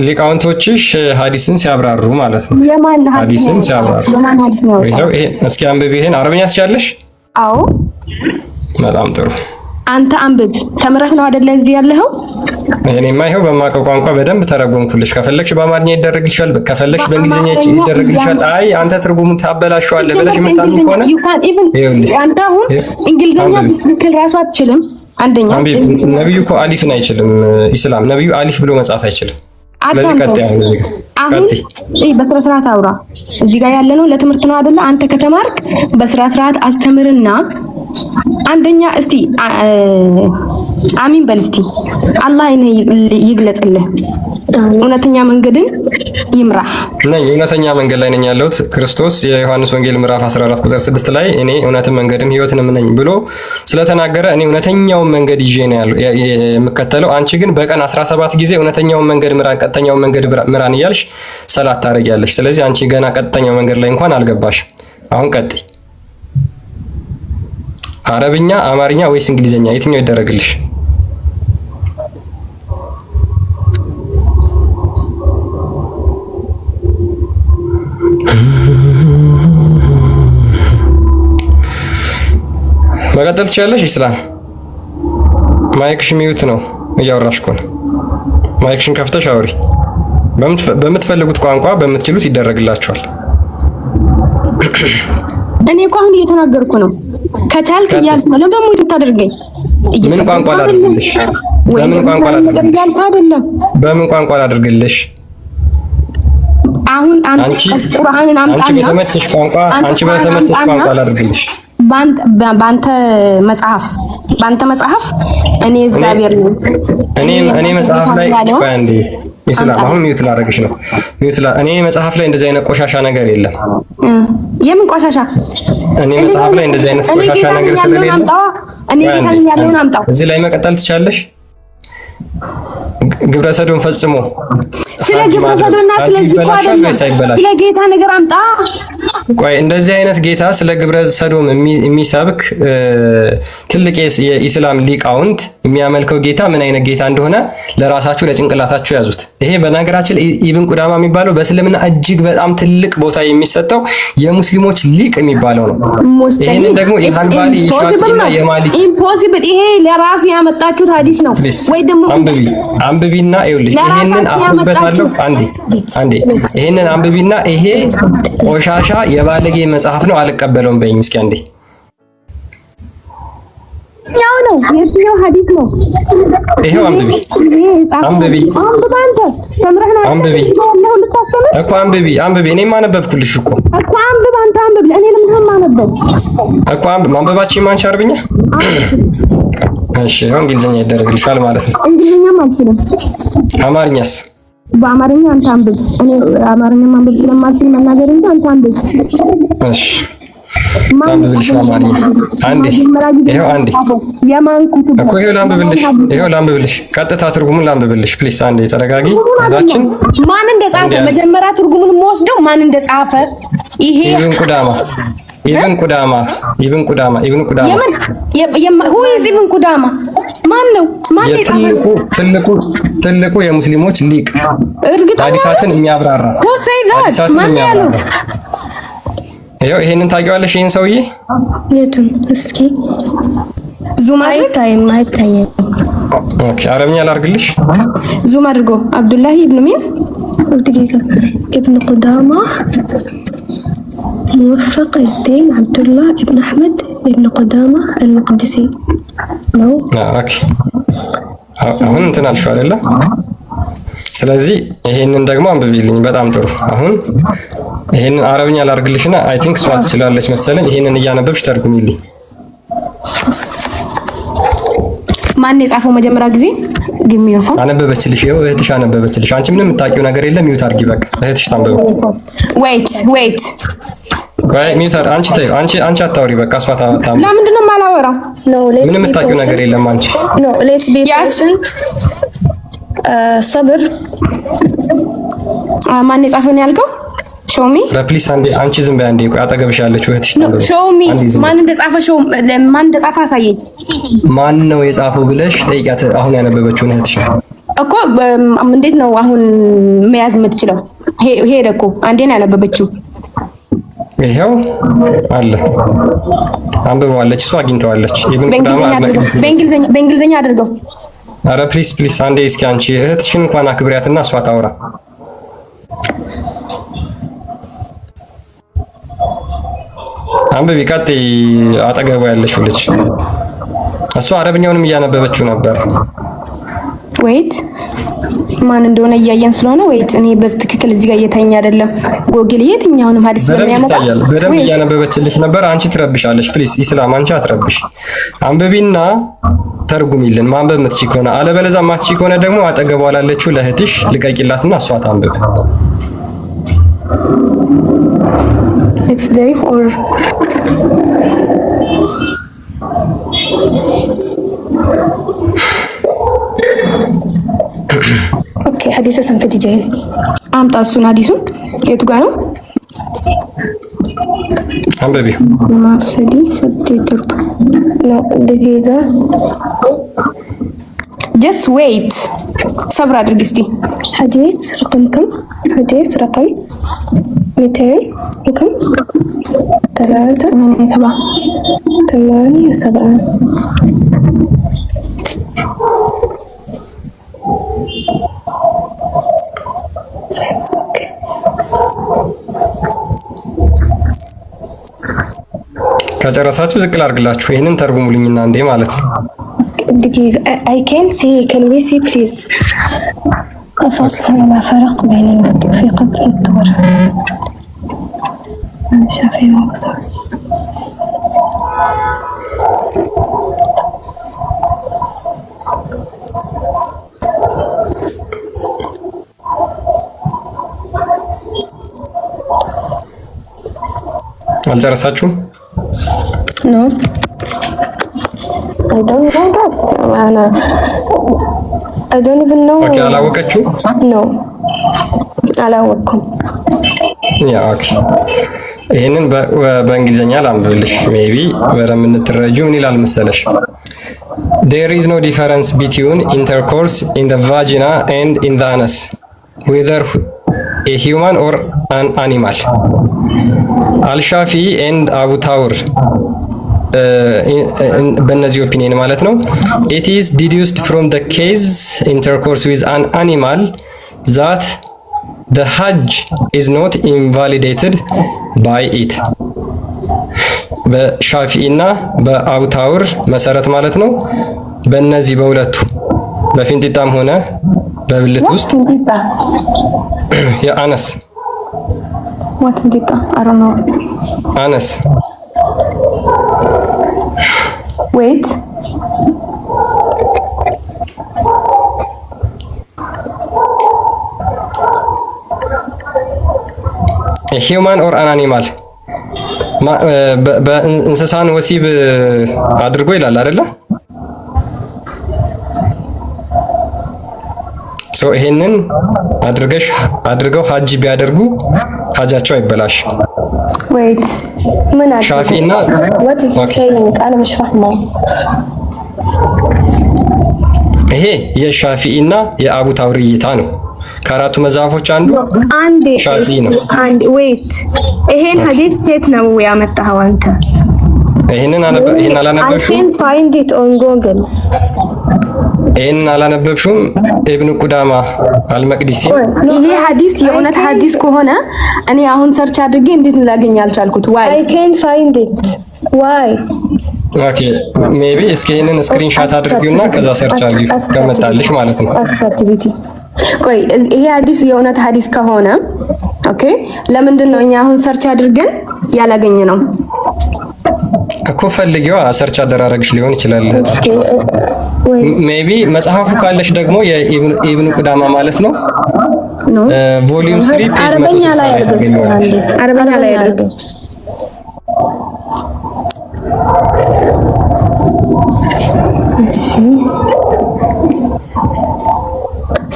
ሊቃውንቶችሽ ሐዲስን ሲያብራሩ ማለት ነው። የማን ሐዲስን ሲያብራሩ? የማን ሐዲስ ነው? ይሄው ይሄ እስኪ አንብቢ። ይሄን አረብኛ ትችያለሽ? አዎ። በጣም ጥሩ። አንተ አንብብ። ተምረህ ነው አይደለ እዚህ ያለኸው? እኔማ ይኸው በማውቀው ቋንቋ በደንብ ተረጎምኩልሽ። ከፈለግሽ በአማርኛ ይደረግልሻል፣ ከፈለግሽ በእንግሊዝኛ ይደረግልሻል። አይ አንተ ትርጉሙን ታበላሽዋለህ ብለሽ የምታምኚ ከሆነ አንተ አሁን እንግሊዝኛ ብትክል ራሱ አትችልም። አንደኛ ነብዩ እኮ አሊፍን አይችልም። ኢስላም ነብዩ አሊፍ ብሎ መጻፍ አይችልም። ስለዚህ ቀጥይ አሁን እዚህ ጋር ቀጥይ። በስነ ስርዓት አውራ። እዚህ ጋር ያለነው ለትምህርት ነው አይደለ? አንተ ከተማርክ በስነ ስርዓት አስተምርና አንደኛ እስቲ አሚን በል እስቲ። አላህ ይግለጽልህ፣ እውነተኛ መንገድን ይምራህ። ነኝ እውነተኛ መንገድ ላይ ነኝ ያለሁት። ክርስቶስ የዮሐንስ ወንጌል ምዕራፍ 14 ቁጥር 6 ላይ እኔ እውነትን መንገድን ሕይወትንም ነኝ ብሎ ስለተናገረ እኔ እውነተኛውን መንገድ ይዤ ነው የምከተለው። አንቺ ግን በቀን 17 ጊዜ እውነተኛውን መንገድ ምራን፣ ቀጥተኛውን መንገድ ምራን እያልሽ ሰላት ታደርጊያለሽ። ስለዚህ አንቺ ገና ቀጥተኛው መንገድ ላይ እንኳን አልገባሽም። አሁን ቀጥይ። አረብኛ፣ አማርኛ ወይስ እንግሊዘኛ የትኛው ይደረግልሽ? መቀጠል ትችላለሽ። ኢስላም ማይክሽ ሚዩት ነው፣ እያወራሽ እኮ ነው። ማይክሽን ከፍተሽ አውሪ። በምትፈልጉት ቋንቋ በምትችሉት ይደረግላችኋል። እኔ እኮ አሁን እየተናገርኩ ነው። ከቻልክ እያልኩ ነው። ለምን ደግሞ የምታደርገኝ? ምን ቋንቋ ላድርግልሽ? በምን ቋንቋ ላድርግልሽ? በምን ቋንቋ ላድርግልሽ? አሁን አንቺ ቁርአንን አምጣና አንቺ በተመቸሽ ቋንቋ ላድርግልሽ። ባንተ መጽሐፍ እኔ እግዚአብሔር ነኝ። እኔ መጽሐፍ ላይ አንዴ ኢስላም አሁን ሚውት ላደርግሽ ነው። እኔ መጽሐፍ ላይ እንደዚህ አይነት ቆሻሻ ነገር የለም። የምን ቆሻሻ? እኔ መጽሐፍ ላይ እንደዚህ አይነት ቆሻሻ ነገር ስለሌለ እኔ ያለውን አምጣው። እዚህ ላይ መቀጠል ትችላለሽ። ግብረ ሰዶም ፈጽሞ ስለ ግብረ ሰዶምና ስለዚህ እኮ አይደለም፣ ስለ ጌታ ነገር አምጣ። ቆይ እንደዚህ አይነት ጌታ ስለ ግብረ ሰዶም የሚሰብክ ትልቅ የኢስላም ሊቃውንት የሚያመልከው ጌታ ምን አይነት ጌታ እንደሆነ ለራሳችሁ ለጭንቅላታችሁ ያዙት። ይሄ በነገራችን ኢብን ቁዳማ የሚባለው በእስልምና እጅግ በጣም ትልቅ ቦታ የሚሰጠው የሙስሊሞች ሊቅ የሚባለው ነው። ይሄንን ደግሞ የሐንባሊ የሻፊዒና የማሊኪ ኢምፖሲብል፣ ይሄ ለራሱ ያመጣችሁት ሐዲስ ነው ወይ ደግሞ አንብቢና ይኸውልሽ፣ ይሄንን አሁንበታለሁ። አንዴ ይሄንን አንብቢና ይሄ ቆሻሻ የባለጌ መጽሐፍ ነው አልቀበለውም በይኝ እስኪ አንዴ። ያው ነው የትኛው ሐዲስ ነው? ይሄው አንብቢ እኮ አንብቢ። እኔም አነበብኩልሽ እኮ አንብብ። አንተ አንብብ። እኔ ለምን ማነበብ እኮ ማንበባችን ማንቻ አርብኛ። እሺ እንግሊዝኛ ይደረግልሻል ማለት ነው። እንግሊዝኛም አልችልም። አማርኛስ? በአማርኛ አንተ አንብብ። እኔ አማርኛ ማንበብ ስለማልችል መናገር እንጂ አንተ አንብብ። እሺ ላንብብልሽ በአማርኛ አንዴ። ይሄው አንዴ እኮ ይሄው ላንብብልሽ። ቀጥታ ትርጉሙን ላንብብልሽ ፕሊስ። አንዴ ተረጋጊ። እዛችን ማን እንደጻፈ መጀመሪያ ትርጉሙን የምወስደው ማን እንደጻፈ ይሄ ኢብን ቁዳማ ማን ነው? ትልቁ የሙስሊሞች ሊቅ ሐዲሳትን የሚያብራራ ይሄው ይሄንን ታውቂዋለሽ? ይሄን ሰውዬ የቱን? እስኪ ዙም አይታይም። ኦኬ አረብኛ ላድርግልሽ። ዙም አድርጎ አብዱላሂ ኢብኑ ሚን ኢብኑ ቁዳማ موفق الدين عبد الله ابن أحمد ابن قدامة المقدسي ነው። ኦኬ አሁን እንትን አልሽው አይደለ? ስለዚህ ይሄንን ደግሞ አንብቢልኝ። በጣም ጥሩ። አሁን ይሄንን አረብኛ ላድርግልሽና አይ ቲንክ እሷ ትችላለች መሰለኝ። ይሄንን እያነበብሽ ተርጉሚልኝ። ማን የጻፈው መጀመሪያ ጊዜ? አነበበችልሽ። ይኸው እህትሽ አነበበችልሽ። አንቺ ምንም የምታውቂው ነገር የለም። ሚውት አድርጊ በቃ እህትሽ ታንበበው። ዌይት ሚውት አንቺ ተይው። አንቺ አታውሪ በቃ እሷ ታንበው። ለምንድን ነው የማላወራው? ምንም የምታውቂው ነገር የለም አንቺ። ሌትስ ቢ ፔሽንት ሰብር። ማን የጻፈው ነው ያልከው? ሾሚ በፕሊስ አንዴ አንቺ ዝም በይ አንዴ። ቆይ አጠገብሽ ያለችው እህትሽ ታንበው። ሾሚ ማን እንደጻፈ አሳየኝ። ማን ነው የጻፈው ብለሽ ጠይቂያት። አሁን ያነበበችውን እህትሽ እኮ እንዴት ነው አሁን መያዝ የምትችለው? ሄደ እኮ አንዴ ነው ያነበበችው። ይሄው አለ አንብበዋለች፣ እሷ አግኝተዋለች። ኢብኑ ቁዳማ በእንግሊዘኛ አድርገው። አረ ፕሊስ አንዴ እስኪ አንቺ እህትሽን እንኳን አክብሪያትና እሷ ታውራ። አንብቢ፣ ቀጥይ። አጠገቡ ያለችው ልጅ እሷ አረብኛውንም እያነበበችው ነበር። ወይት ማን እንደሆነ እያየን ስለሆነ ወይት እኔ በትክክል እዚህ ጋር እየታየኝ አይደለም። ጎግል የትኛውንም ሐዲስ ስለሚያመጣ በደንብ እያነበበችልሽ ነበር። አንቺ ትረብሻለሽ። ፕሊስ ኢስላም፣ አንቺ አትረብሽ። አንብቢና ተርጉሚልን ማንበብ የምትችይ ከሆነ። አለበለዚያ የማትችይ ከሆነ ደግሞ አጠገቧ ላለችው ለእህትሽ ልቀቂላትና እሷ ታንብብ። It's Dave or ኦኬ ሐዲስ ሰንፈት ይጀል አምጣ። እሱን ሐዲሱን የቱ ጋር ነው? አንብቢ። ማፍሰዲ ሰብቴትር ነው ደቂቃ just wait صبر አድርግ እስቲ። ሐዲስ رقم كم ሐዲስ رقم 200 كم 387 ከጨረሳችሁ ዝቅ ላድርግላችሁ። ይሄንን ተርጉሙልኝና እንዴ ማለት ነው። I can't see. Can we see please? أفصل ما فرق بين المنطق في قبل الدور. أنا شايفين أكثر. አልጨረሳችሁም? No. I don't know that. I don't even know. ኦኬ አላወቀችው? No. አላወቅኩም። ያ ኦኬ። ይሄንን በእንግሊዘኛ ላንብብልሽ። ሜቢ በደምብ እንድትረጂው ምን ይላል መሰለሽ? There is no difference between intercourse in the vagina and in the anus, whether a human or an animal. አልሻፊ and አቡ ታውር በእነዚህ ኦፒኒየን ማለት ነው። It is deduced from the case intercourse with an animal that the Hajj is not invalidated by it. በሻፊዒ እና በአቡ ታውር መሰረት ማለት ነው። በእነዚህ በሁለቱ በፊንጢጣም ሆነ በብልት ውስጥ የአነስ What ፊንጢጣ? I don't know. አነስ Wait. A human or an animal በእንስሳን ወሲብ አድርጎ ይላል አይደለ? ሶ ይሄንን አድርገው ሀጅ ቢያደርጉ ሀጃቸው አይበላሽ። Wait. ምን አድርገው? ሻፊና What is he saying? أنا مش فاهمة. ይሄ የሻፊኢና የአቡ ታውሪ እይታ ነው። ከአራቱ መዛፎች አንዱ ሻፊ ነው። ዌት ይሄን ሐዲስ ከየት ነው ያመጣኸው አንተ? ይሄን አላነበብሽውም? I can find it on Google. ይሄን አላነበብሽውም? ኢብኑ ቁዳማ አልመቅዲሲ። ይሄ ሐዲስ የእውነት ሐዲስ ከሆነ እኔ አሁን ሰርች አድርጌ እንዴት ላገኝ አልቻልኩት? Why? I can find it. Why? ኦኬ ሜቢ እስኪ ይሄንን ስክሪንሻት አድርጊውና ከዛ ሰርች አድርጊው ከመጣልሽ ማለት ነው። አክቲቪቲ ቆይ ይሄ ሐዲስ የእውነት ሐዲስ ከሆነ ኦኬ፣ ለምንድን ነው እኛ አሁን ሰርች አድርገን ያላገኘ ነው? እኮ ፈልጊዋ ሰርች አደራረግሽ ሊሆን ይችላል። ሜቢ መጽሐፉ ካለሽ ደግሞ የኢብኑ ቁዳማ ማለት ነው ቮሊዩም 3 ፔጅ 160 ላይ ታገኛለሽ። አረበኛ ላይ አድርገው።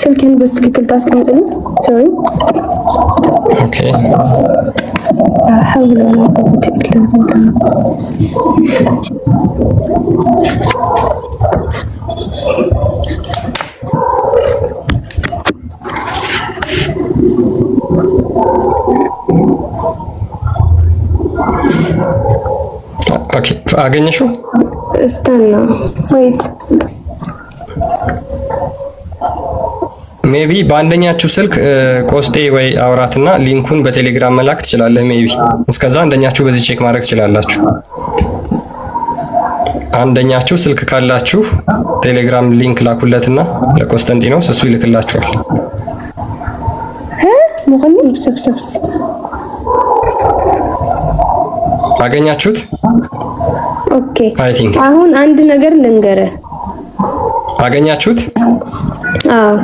ስልኬን በትክክል ታስቀምጥልኝ። ሶሪ ኦኬ حاول ولا قوة إلا بالله. ኦኬ አገኘሽው? استنى wait ሜቢ በአንደኛችሁ ስልክ ቆስጤ ወይ አውራትና ሊንኩን በቴሌግራም መላክ ትችላለህ። ሜቢ እስከዛ አንደኛችሁ በዚህ ቼክ ማድረግ ትችላላችሁ። አንደኛችሁ ስልክ ካላችሁ ቴሌግራም ሊንክ ላኩለትና ለኮንስታንቲኖስ እሱ ይልክላችኋል። አገኛችሁት? ኦኬ አይ ቲንክ አሁን አንድ ነገር ልንገረ። አገኛችሁት? አዎ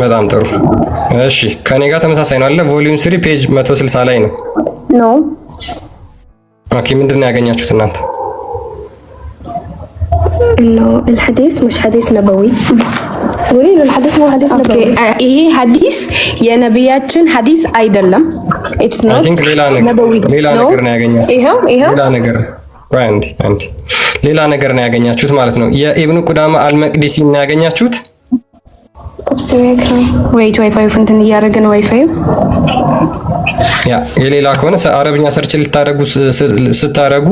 በጣም ጥሩ። እሺ ከኔ ጋር ተመሳሳይ ነው አለ። ቮሊዩም 3 ፔጅ 160 ላይ ነው። ኖ ኦኬ ምንድነው ያገኛችሁት እናንተ? انه الحديث مش حديث نبوي وليه الحديث مو حديث نبوي ይሄ ሐዲስ የነብያችን ሐዲስ አይደለም it's not ነብዊ ሌላ ነገር ነው ያገኛችሁት። ይሄው ሌላ ነገር አንድ ሌላ ነገር ነው ያገኛችሁት ማለት ነው። የኢብኑ ቁዳማ አልመቅዲሲ ነው ያገኛችሁት። ወይት ዋይፋይ እንትን እያደረገ ነው ዋይፋይ ያ የሌላ ከሆነ አረብኛ ሰርች ልታደርጉ ስታደርጉ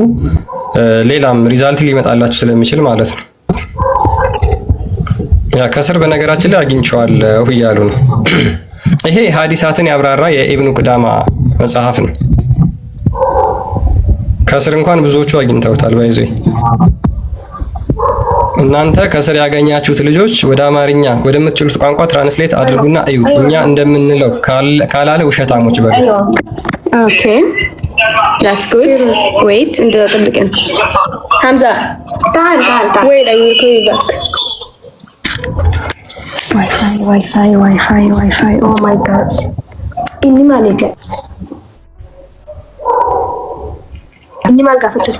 ሌላም ሪዛልት ሊመጣላችሁ ስለሚችል ማለት ነው። ያ ከስር በነገራችን ላይ አግኝቼዋለሁ እያሉ ነው። ይሄ ሐዲሳትን ያብራራ የኢብኑ ቁዳማ መጽሐፍ ነው። ከስር እንኳን ብዙዎቹ አግኝተውታል። ባይዘይ እናንተ ከስር ያገኛችሁት ልጆች ወደ አማርኛ ወደምትችሉት ቋንቋ ትራንስሌት አድርጉና እዩት። እኛ እንደምንለው ካላለ ውሸታሞች በሉ። ኦኬ that's good wait እንደ ጠብቀን ሐምዛ تعال wait I will call you back ዋይፋይ oh my god ኢኒ ማለከ ኢኒ ማልጋ ፈተፈ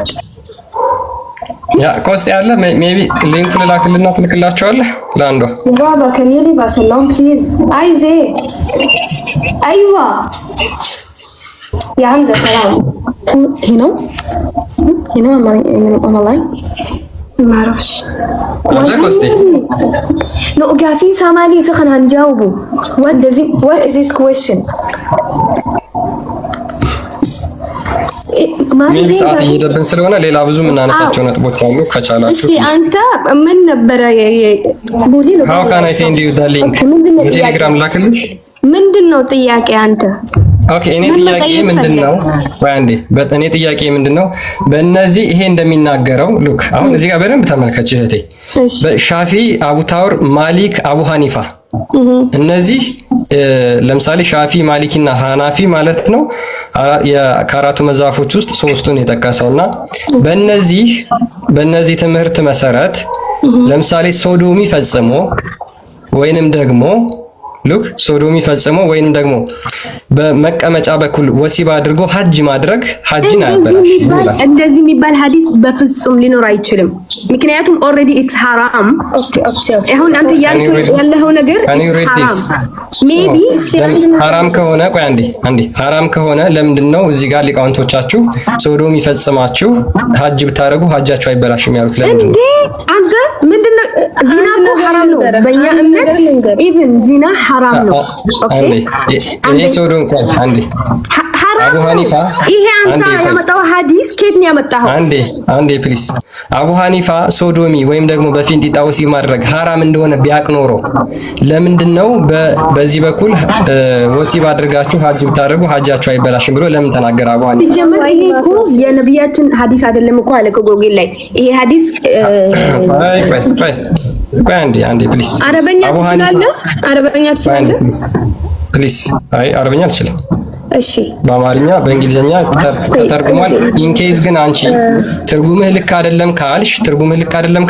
ያ ኮስት ያለ ሜቢ ሊንክ ልላክልና ትልክላችኋለህ ለአንዷ ባባ ከኔሊ ባሰላም ፕሊዝ አይዜ አይዋ يا حمزة سلام هنا online ما اعرفش والله كوستي لو قاعدين سامعني سخن هنجاوبه what is this question ምን ሰዓት እየደብን ስለሆነ ሌላ ብዙ የምናነሳቸው ነጥቦች አሉ። ከቻላችሁ እሺ አንተ ምን ነበረ ቦሊ ነው how can I send you the link በቴሌግራም ላክልሽ። ምንድነው ጥያቄ አንተ? ኦኬ እኔ ጥያቄ ምንድነው? ወይ አንዴ በእኔ ጥያቄ ምንድነው? በእነዚህ ይሄ እንደሚናገረው ሉክ አሁን እዚህ ጋር በደንብ ተመልከች እህቴ። በሻፊ፣ አቡ ታውር፣ ማሊክ፣ አቡ ሐኒፋ እነዚህ ለምሳሌ ሻፊ፣ ማሊኪና ሃናፊ ማለት ነው ከአራቱ መዛፎች ውስጥ ሶስቱን የጠቀሰውና በእነዚህ ትምህርት መሰረት ለምሳሌ ሶዶሚ ፈጽሞ ወይንም ደግሞ ሉክ ሶዶሚ ፈጽሞ ወይንም ደግሞ በመቀመጫ በኩል ወሲብ አድርጎ ሐጅ ማድረግ ሐጅን አያበላሽ ይላል። እንደዚህ የሚባል ሐዲስ በፍጹም ሊኖር አይችልም። ምክንያቱም ኦልሬዲ ኢትስ ሐራም። አሁን አንተ ያለው ነገር ሐራም ሜቢ ሐራም ከሆነ ቆይ አንዴ ሐራም ከሆነ ለምንድነው እዚህ ጋር ሊቃውንቶቻችሁ ሶዶሚ ፈጽማችሁ ሐጅ ብታረጉ ሐጃችሁ አይበላሽም ያሉት ለምንድነው? አንተ ምንድነው ዚና እኮ ሐራም ነው በእኛ እምነት ኢቭን ዚና ሐራም ነው። ኦኬ እኔ ሶዶም ቆይ አንዴ አቡ ሐኒፋ ይሄ አንተ ያመጣው ሐዲስ ከየት ነው ያመጣው? አንዴ ፕሊስ አቡ ሐኒፋ ሶዶሚ ወይም ደግሞ በፊንጢጣ ወሲብ ማድረግ ሐራም እንደሆነ ቢያቅ ኖሮ ለምንድነው በዚህ በኩል ወሲብ አድርጋችሁ ሐጅ ብታደርጉ ሐጃችሁ አይበላሽም ብሎ ለምን ተናገረ አቡ ሐኒፋ? ሲጀመር ይሄ እኮ የነብያችን ሐዲስ አይደለም እኮ አለ ጎግል ላይ ይሄ ሐዲስ ቆይ አንዴ ፕሊስ አረበኛ ትችላለህ? አረበኛ ትችላለህ? ፕሊስ አይ አረበኛ አልችልም። እሺ በአማርኛ በእንግሊዘኛ ተተርጉሟል። ኢንኬዝ ግን አንቺ ትርጉምህ ልክ አይደለም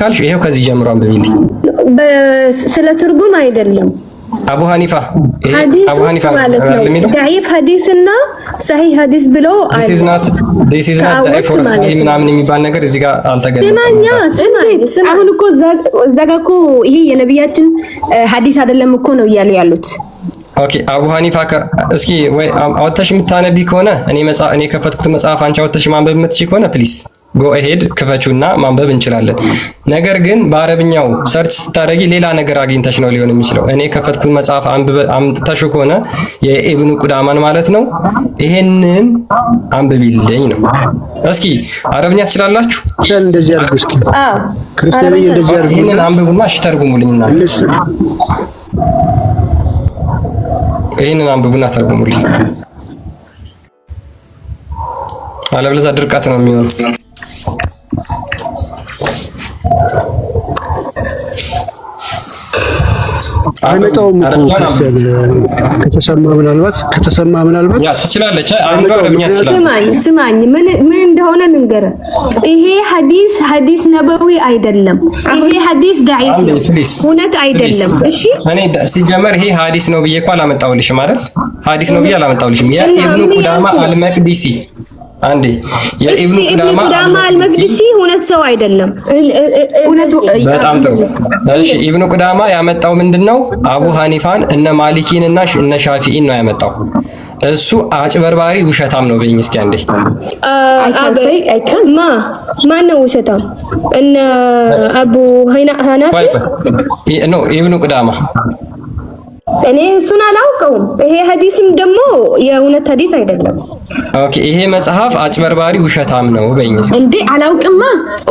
ካልሽ ይሄው ከዚህ ጀምሮ አንብቢልኝ። ስለ ትርጉም አይደለም አቡ ሐኒፋ አቡ ሐኒፋ ማለት ነው ዳይፍ ሐዲስና ሰሂህ ሐዲስ ብሎ this is not ዳይፍ ኦር ሰሂህ ምናምን የሚባል ነገር እዚህ ጋር አልተገለጸም። አሁን እኮ እዛ ጋር እኮ ይሄ የነብያችን ሐዲስ አይደለም እኮ ነው እያሉ ያሉት። ኦኬ አቡ ሐኒፋ እስኪ ወይ አውጥተሽ የምታነቢ ከሆነ እኔ የከፈትኩት መጽሐፍ አንቺ አውጥተሽ ማንበብ የምትችይ ከሆነ ፕሊስ ጎ አሄድ ክፈቹና ማንበብ እንችላለን። ነገር ግን በአረብኛው ሰርች ስታደርጊ ሌላ ነገር አግኝተሽ ነው ሊሆን የሚችለው። እኔ ከፈትኩት መጽሐፍ አምጥተሽ ከሆነ የኢብኑ ቁዳማን ማለት ነው ይሄንን አንብቢልኝ ነው። እስኪ አረብኛ ትችላላችሁ? እንደዚህ አድርጉ እስኪ። ክርስቲያኑ እንደዚህ አድርጉ። ይሄንን አንብቡና እሺ ተርጉሙልኝና ይሄንን አንብቡና ተርጉሙልኝ። አለበለዚያ ድርቀት ነው የሚሆነው። አይመጣውም እኮ ከተሰማ ምናልባት ያ ትችላለች። አንዱ አረብኛ ትችላለች። ስማኝ ምን እንደሆነ ልንገርህ። ይሄ ሐዲስ ነበዊ አይደለም። ይሄ ሐዲስ ዳዒፍ ነው፣ እውነት አይደለም። እሺ እኔ ሲጀመር ይሄ ሐዲስ ነው ብዬ እኮ አላመጣሁልሽም አይደል? ሐዲስ ነው ብዬ አላመጣሁልሽም። ያ ኢብኑ ቁዳማ አልመቅዲሲ አንዴ የኢብኑ ቁዳማ አልመቅዲሲ እውነት ሰው አይደለም። በጣም ጥሩ። እሺ ኢብኑ ቁዳማ ያመጣው ምንድነው? አቡ ሐኒፋን እነ ማሊኪን እና እነ ሻፊዒን ነው ያመጣው። እሱ አጭበርባሪ ውሸታም ነው በይኝ እስኪ አንዴ። ማን ነው ውሸታም? እነ አቡ ሐናፊ ነው ኢብኑ ቁዳማ። እኔ እሱን አላውቀውም። ይሄ ሐዲስም ደግሞ የእውነት ሐዲስ አይደለም። ኦኬ ይሄ መጽሐፍ አጭበርባሪ ውሸታም ነው በይኝ እስኪ። እንዴ አላውቅማ፣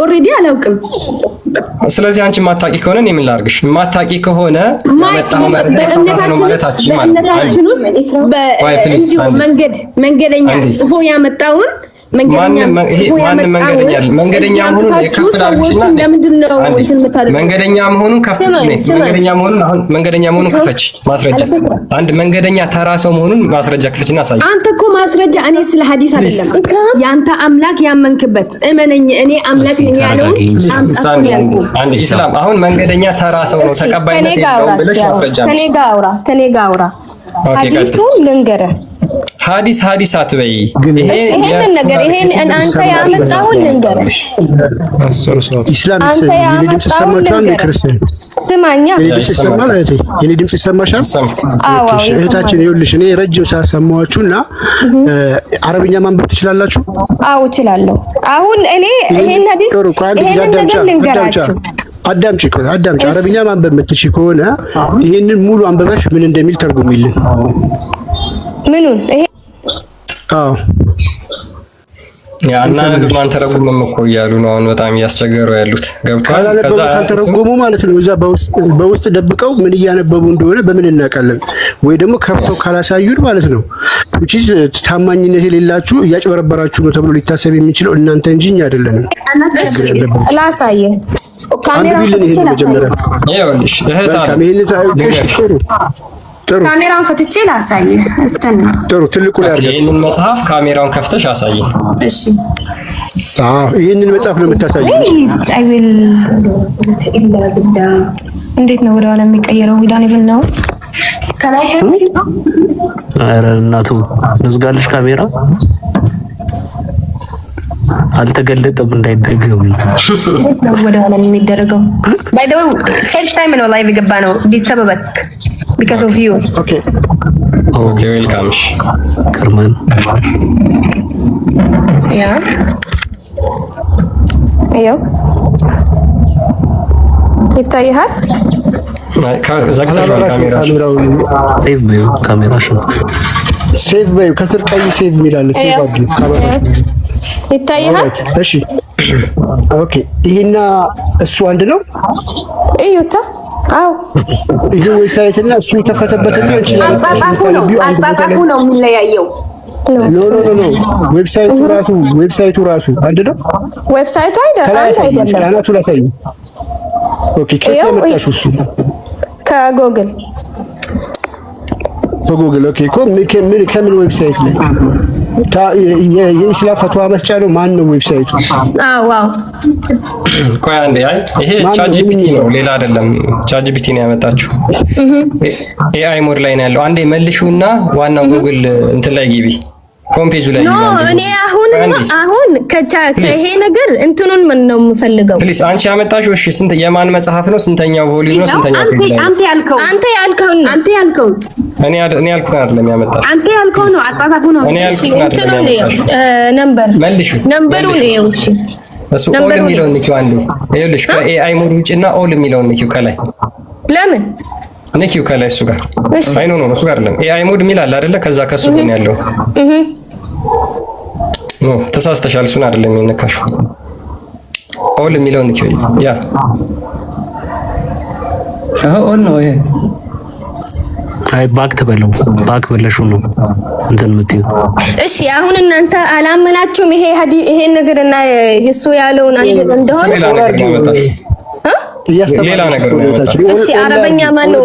ኦሬዲ አላውቅም። ስለዚህ አንቺ ማታቂ ከሆነ እኔ ምን ላድርግሽ? ማታቂ ከሆነ ያመጣው ማለት ነው ማለታችን ማለት ነው። በእንዲሁ መንገደኛ ጽፎ ያመጣውን መንገደኛ መሆኑን የከፍታችሁና መንገደኛ መሆኑን መንገደኛ መሆኑን ክፈች ማስረጃ። አንድ መንገደኛ ተራ ሰው መሆኑን ማስረጃ ክፈችና አሳይ። አንተ እኮ ማስረጃ እኔ ስለ ሐዲስ አይደለም ያንተ አምላክ ያመንክበት እመነኝ። እኔ አምላክ ነኝ ያለው አንድ ኢስላም አሁን መንገደኛ ተራ ሰው ነው ተቀባይነት የለውም ብለሽ ማስረጃ ከኔ ጋር አውራ ሐዲሱ ልንገርህ። ሐዲስ አትበይ። ይሄን ነገር አንተ ያመጣውን ልንገርህ። ኢስላም የኔ ድምጽ ይሰማችኋል? ክርስቲያን ስማኛ፣ የኔ ድምጽ ይሰማሻል? እህታችን ይኸውልሽ፣ እኔ ረጅም ሰዓት ሰማኋችሁና አረብኛ ማንበብ ትችላላችሁ? አዎ እችላለሁ። አሁን እኔ ይሄን ሐዲስ ይሄን ነገር ልንገራችሁ። አዳምጪ። አረብኛ ማንበብ የምትችይ ከሆነ ይሄንን ሙሉ አንበበሽ ምን እንደሚል ተርጉሚልን። ምኑን? ይሄ አዎ ያና ለማን ተረጉመም እኮ እያሉ ነው አሁን በጣም እያስቸገሩ ያሉት። ገብቷል? ከዛ ተረጉሙ ማለት ነው። እዛ በውስጥ ደብቀው ምን እያነበቡ እንደሆነ በምን እናውቃለን? ወይ ደግሞ ከፍተው ካላሳዩን ማለት ነው። which is ታማኝነት የሌላችሁ እያጭበረበራችሁ ነው ተብሎ ሊታሰብ የሚችለው እናንተ እንጂ እኛ አይደለንም። ላሳየህ ካሜራውን ካሜራውን ፈትቼ ላሳየህ። እስከነ ጥሩ ትልቁ ላይ አድርገህ ይሄንን መጽሐፍ ካሜራውን ከፍተሽ አሳየኝ። እሺ ይሄንን መጽሐፍ ነው የምታሳየው። አይል እንዴት ነው ወደኋላ የሚቀየረው? ዊዳን ኢቭን ነው ከላይ አረ እናቱ ንዝጋልሽ ካሜራ አልተገለጠም እንዳይደገም ወደኋላ የሚደረገው። ባይ ዘ ወይ ፈርስት ታይም ነው ላይቭ ገባ ነው ቢሰበበክ because of you. Okay welcome ከርማን ያ አዮ ይታያል። ዘግተሽዋል ካሜራው። ሴቭ በዩ ካሜራሽ ሴቭ በዩ ከስር ቀይ ሴቭ የሚላል ሴቭ አድርጊ ካሜራሽ ይታያል። እሺ ኦኬ ይሄና እሱ አንድ ነው። እዩታ አው ይሄ ዌብሳይት እና እሱ የተፈተበትና እንጂ አጣጣፉ ነው የሚለያየው። ኖ ዌብሳይቱ ራሱ አንድ ነው። ዌብሳይቱ አይደለም። ካናቱ ላሳይ። ኦኬ ከየመጣሽ እሱ ከጎግል ኦኬ ከምን ዌብሳይት ላይ የኢስላም ፈትዋ መስጫ ነው? ማን ነው ዌብሳይቱ? ዋው ቆይ አንዴ። ይሄ ቻትጂፒቲ ነው ሌላ አይደለም። ቻትጂፒቲ ነው ያመጣችው። ኤአይ ሞድ ላይ ነው ያለው። አንዴ መልሹና ዋናው ጉግል እንትን ላይ ግቢ፣ ሆምፔጁ ላይ ነው። እኔ አሁን ከይሄ ነገር እንትኑን ምን ነው የምፈልገው? ፕሊዝ አንቺ ያመጣሽው እሺ፣ ስንት የማን መጽሐፍ ነው? ስንተኛው ቮሊዩም ነው? ስንተኛው ፔጅ ላይ? አንተ ያልከው እኔ ያልኩት አይደለም ያመጣሽ። አንተ ያልከው ነው አጣጣፉ ነው። እኔ ያልኩት አይደለም ነምበር መልሹ ነምበሩ ነው። እሺ እሱ ኦል የሚለውን ንኪው አንዱ ይኸውልሽ ከኤአይ ሞድ ውጪና ኦል የሚለውን ንኪው ከላይ ለምን ንኪው ከላይ እሱ ጋር አይ ኖ እሱ ጋር አይደለም ኤአይ ሞድ የሚል አለ አይደለ ከዛ ከሱ ጎን ያለው ኖ ተሳስተሻል እሱን አይደለም የነካሽው ኦል የሚለውን ንኪው ያ ኦል ነው ይሄ አይ ባክ ተበለው ባክ በለሹ ነው እንትን ምትዩ እሺ አሁን እናንተ አላመናችሁም ይሄ ነገርና እሱ ያለውን አንተ እንደሆነ ሌላ ነገር ነው ያመጣው እሺ አረበኛ ማን ነው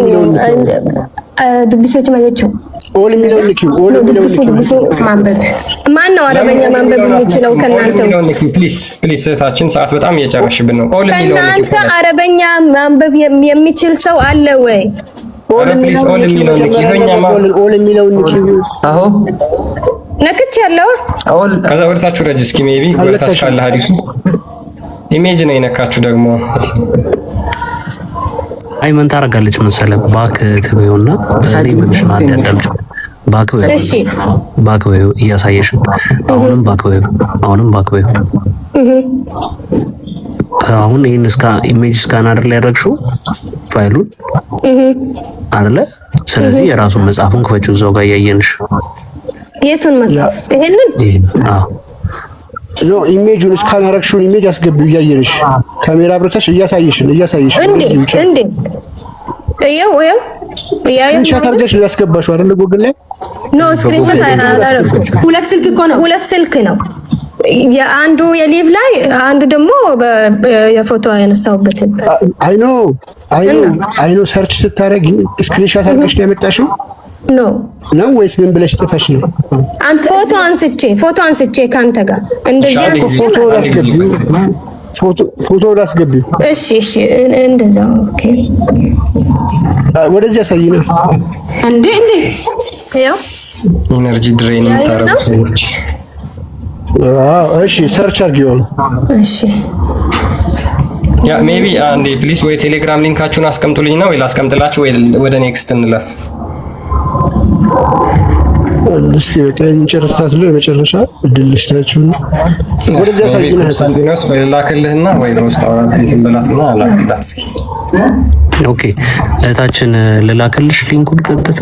ድብሶች ማለት ነው ኦል የሚለው ንኪው ኦል የሚለው ንኪው ማንበብ ማን ነው አረበኛ ማንበብ የሚችለው ከናንተ ፕሊዝ እህታችን ሰዓት በጣም እየጨረሽብን ነው ኦል የሚለው ንኪው ከናንተ አረበኛ ማንበብ የሚችል ሰው አለ ወይ ኦል የሚለው ንኪው አዎ ነክች ያለው ኦል ከዛ ወርታችሁ ረጅስኪ ሜቢ ወርታችሁ አለ ሀዲሱ ኢሜጅ ነው የነካችሁ ደግሞ አይ ምን ታረጋለች መሰለህ ባክ ትበዩና በዚህ ምንሽ አዳምጪ ባክ ወይ እሺ ባክ ወይ እያሳየሽ አሁንም ባክ ወይ አሁንም ባክ ወይ አሁን ይሄን እስካ ኢሜጅ ስካን አድርገህ ያደረግሽው ፋይሉን አይደለ ስለዚህ የራሱን መጽሐፉን ክፈችው እዛው ጋር ያየንሽ የቱን መጽሐፍ ይሄንን አዎ ኖ ኢሜጁን ስካን አደረግሽውን ኢሜጅ አስገቢው እያየንሽ ካሜራ አብረታሽ እያሳየሽ እንዴ እየው ስክሪንሾት አድርገሽ ያስገባሽው አይደለ ጉግል ላይ ኖ ስክሪንሾት አላደረኩም ሁለት ስልክ እኮ ነው ሁለት ስልክ ነው የአንዱ የሊቭ ላይ አንዱ ደግሞ የፎቶ ያነሳውበትን አይ ኖ ሰርች ስታረጊ ስክሪንሾት አድርገሽ ነው ያመጣሽው ነው ወይስ ምን ብለሽ ጽፈሽ ነው አንተ ፎቶ አንስቼ ካንተ ጋር እንደዚህ ፎቶ ላስገቢው እሺ እንደዛ ኦኬ ወደዚህ ያሳይና እንዴ ያው ኢነርጂ ድሬን የምታረጉ ሰዎች እሺ ሰርች አድርጊው እሺ ያ ሜቢ አንዴ ፕሊዝ ወይ ቴሌግራም ሊንካችሁን አስቀምጡልኝና ወይ ላስቀምጥላችሁ ወይ ወደ ኔክስት እንለፍ እስኪ በቀኝ ጨርሳት ነው የመጨረሻ እድልሽታችሁ ወደዛ ሳይና ሳንዲኖስ ወይ ላክልህና ወይ በውስጥ አውራት እንበላትና ላክላት እስኪ ኦኬ እታችን ልላክልሽ ሊንኩን ቀጥታ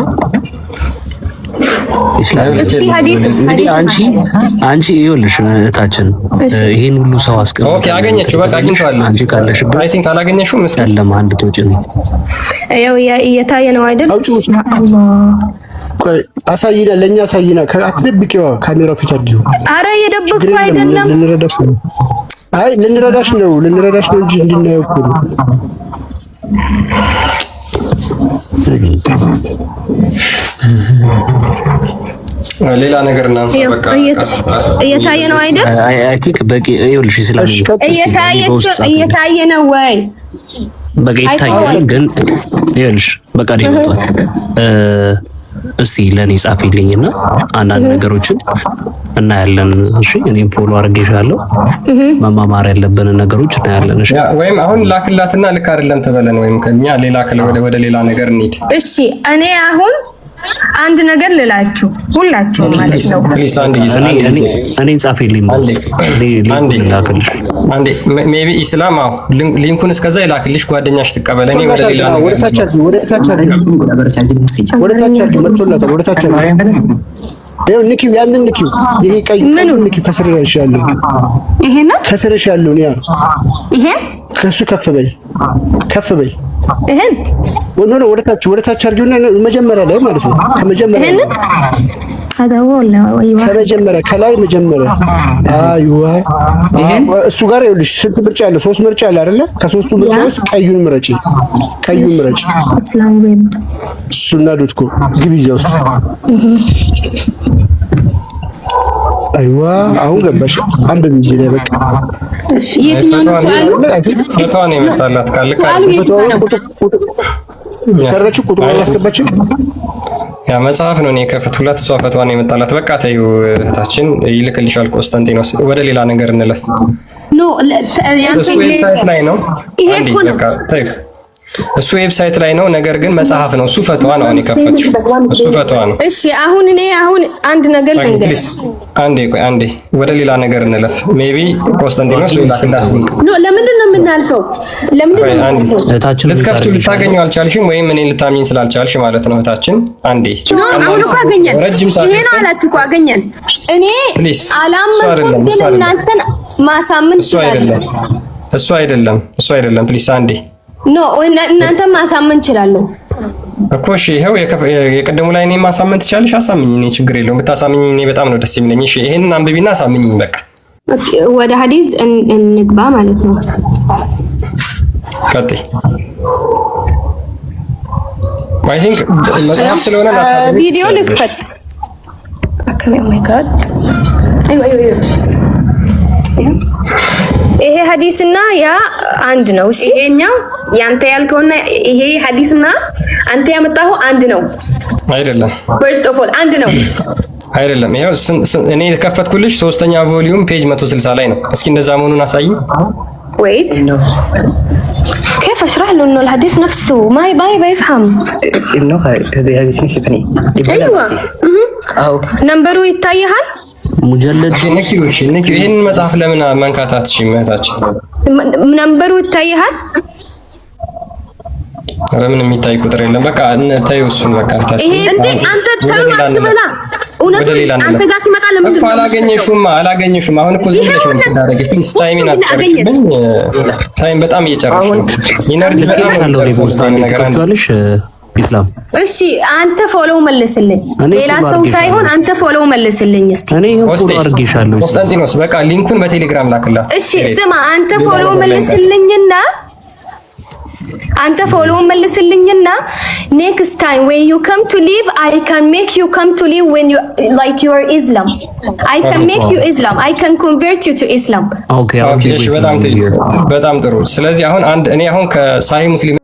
አንቺ ይኸውልሽ እታችን ይሄን ሁሉ ሰው አስቀምጥ ኦኬ አገኘችው በቃ አግኝቷለሁ አንቺ ካለሽበት አይ ቲንክ አላገኘሽውም እስኪ ለማንድ ተውጭ ነው ያው እየታየ ነው አይደል አሳይና ለኛ አሳይና አትደብቂዋ ካሜራው ፊት አድርጊው አረ የደብቁ አይደለም ልንረዳሽ ነው እንጂ እንድናየው እኮ ነው ሌላ ነገር እናንሳ በቃ እየታየ ነው አይደል አይ ቲንክ በቂ ይኸውልሽ ስለዚህ እየታየ ነው ወይ በቃ ይታያል ግን ይኸውልሽ በቃ ይወጣል እስቲ ለኔ ጻፊልኝና አንዳንድ ነገሮችን እናያለን እሺ እኔም ፎሎ አድርጌሻለሁ መማማር ያለብን ነገሮች እናያለን እሺ ወይም አሁን ላክላትና ልክ አይደለም ተበለን ወይም ከኛ ሌላ ወደ ሌላ ነገር እንሂድ እሺ እኔ አሁን አንድ ነገር ልላችሁ ሁላችሁ ማለት ነው ፕሊስ አንድ ጊዜ እኔ ጻፊልኝ አንዴ ሜቢ ኢስላም አው ሊንኩን እስከዛ ይላክልሽ ጓደኛሽ ተቀበለኝ ወደ ሌላ ነገር ወደ ታች መጥቶላታል ወደ ታች ይሄው ንኪው ያንን ንኪው ይሄ ቀይ ንኪው ከስር ያለው ይሄ ነው ከስርሽ ያለው ያ ይሄ ከሱ ከፍ በይ ይሄን ወደ ታች አድርጊውና መጀመሪያ ላይ ማለት ነው ከመጀመሪያ አዳወላ አይዋ ከመጀመሪያ ከላይ መጀመሪያ አይዋ ይሄን እሱ ጋር ይኸውልሽ ስንት ምርጫ አለ 3 ምርጫ አለ አይደለ ከሶስቱ ምርጫ ውስጥ ቀዩን ምረጪ እስላም ዌብ ሱና ዶት ኮም ግቢ እዚያ ውስጥ አይዋ አሁን ገባሽ አንብቢ እዚህ ላይ በቃ እሺ የትኛው ፈቷን የመጣላት ካለ ከረችው ቁጥሩ ያስገባችው ያ መጽሐፍ ነው። እኔ ከፍቱላት እሷ ፈቷን የመጣላት በቃ ተይው እህታችን ይልክልሻል ቆስጠንጢኖስ ወደ ሌላ ነገር እንለፍ ኖ ዌብሳይት ላይ ነው ይሄ እኮ ነው እሱ ዌብሳይት ላይ ነው፣ ነገር ግን መጽሐፍ ነው። እሱ ፈትዋ ነው አሁን የከፈትሽው። እሱ ፈትዋ ነው። እሺ አሁን እኔ አንድ ነገር ልንገር። አንዴ ወደ ሌላ ነገር እንለፍ። ሜቢ ኮንስታንቲኖስ ወይ ላክላት ሊንክ ኖ ለምንድን ነው የምናልፈው? ለምንድን ነው ልትከፍቱ ልታገኙ አልቻልሽም፣ ወይም እኔን ልታሚኝ ስላልቻልሽ ማለት ነው። እህታችን አንዴ ኖ አሁን እኮ አገኘን። ይሄ ነው አላት እኮ አገኘን። እኔ አላመንኩም፣ ግን እናንተን ማሳመን ይችላል። እሱ አይደለም ፕሊስ አንዴ ኖ እናንተ ማሳመን ይችላል እኮ። እሺ ይሄው የቀደሙ ላይ እኔ ማሳመን ትችላለሽ። አሳምኝ፣ እኔ ችግር የለውም ብታሳምኝ፣ እኔ በጣም ነው ደስ የሚለኝ። እሺ ይሄንን አንብቢና አሳምኝ በቃ። ወደ ሐዲስ እንግባ ማለት ነው። ቀጥይ። አይ ቲንክ መጽሐፍ ስለሆነ ቪዲዮ ልክፈት። ኦ ማይ ጋድ ይሄ ሐዲስና ያ አንድ ነው። እሺ ይሄኛው ያንተ ያልከውና ይሄ ሐዲስና አንተ ያመጣው አንድ ነው አይደለም? ፈርስት ኦፍ ኦል አንድ ነው አይደለም? ይሄው እኔ የከፈትኩልሽ 3ኛ ቮሊዩም ፔጅ 160 ላይ ነው። እስኪ እንደዛ መሆኑን አሳይኝ። wait كيف اشرح له انه الحديث نفسه ما يفهم انه هذه حديث نسبني ايوه او نمبሩ ይታያል ሙጀለድ ነኪውሽ ይሄን መጽሐፍ ለምን መንካታት ሽመታች ነምበሩ ይታያል። ለምን የሚታይ ቁጥር የለም። በቃ ተይው እሱን በቃ ታች ይሄ እንዴ አንተ ተው አትበላ። እውነቱን አንተ ጋር ሲመጣ ለምን እኮ አላገኘሽም። አሁን እኮ ዝም ብለሽ ነው የምታደርጊው። ፕሊስ ታይሚን አትጨርሽብኝ። ታይም በጣም እየጨረስሽ ነው። ኢነርጂ በጣም ነው ሪፖስታን ነገር አንቺ ኢስላም። እሺ አንተ ፎሎው መልስልኝ፣ ሌላ ሰው ሳይሆን አንተ ፎሎው መልስልኝ እስቲ። እኔ ፎሎ አድርጌሻለሁ ኮንስታንቲኖስ። በቃ ሊንኩን በቴሌግራም ላክላት። እሺ ስማ አንተ ፎሎው መልስልኝና next time when you come to live I can make you come to live when you like your Islam. I can make you Islam. I can convert you to Islam. ኦኬ እሺ በጣም ጥሩ። ስለዚህ አሁን እኔ አሁን ከሳሂህ ሙስሊም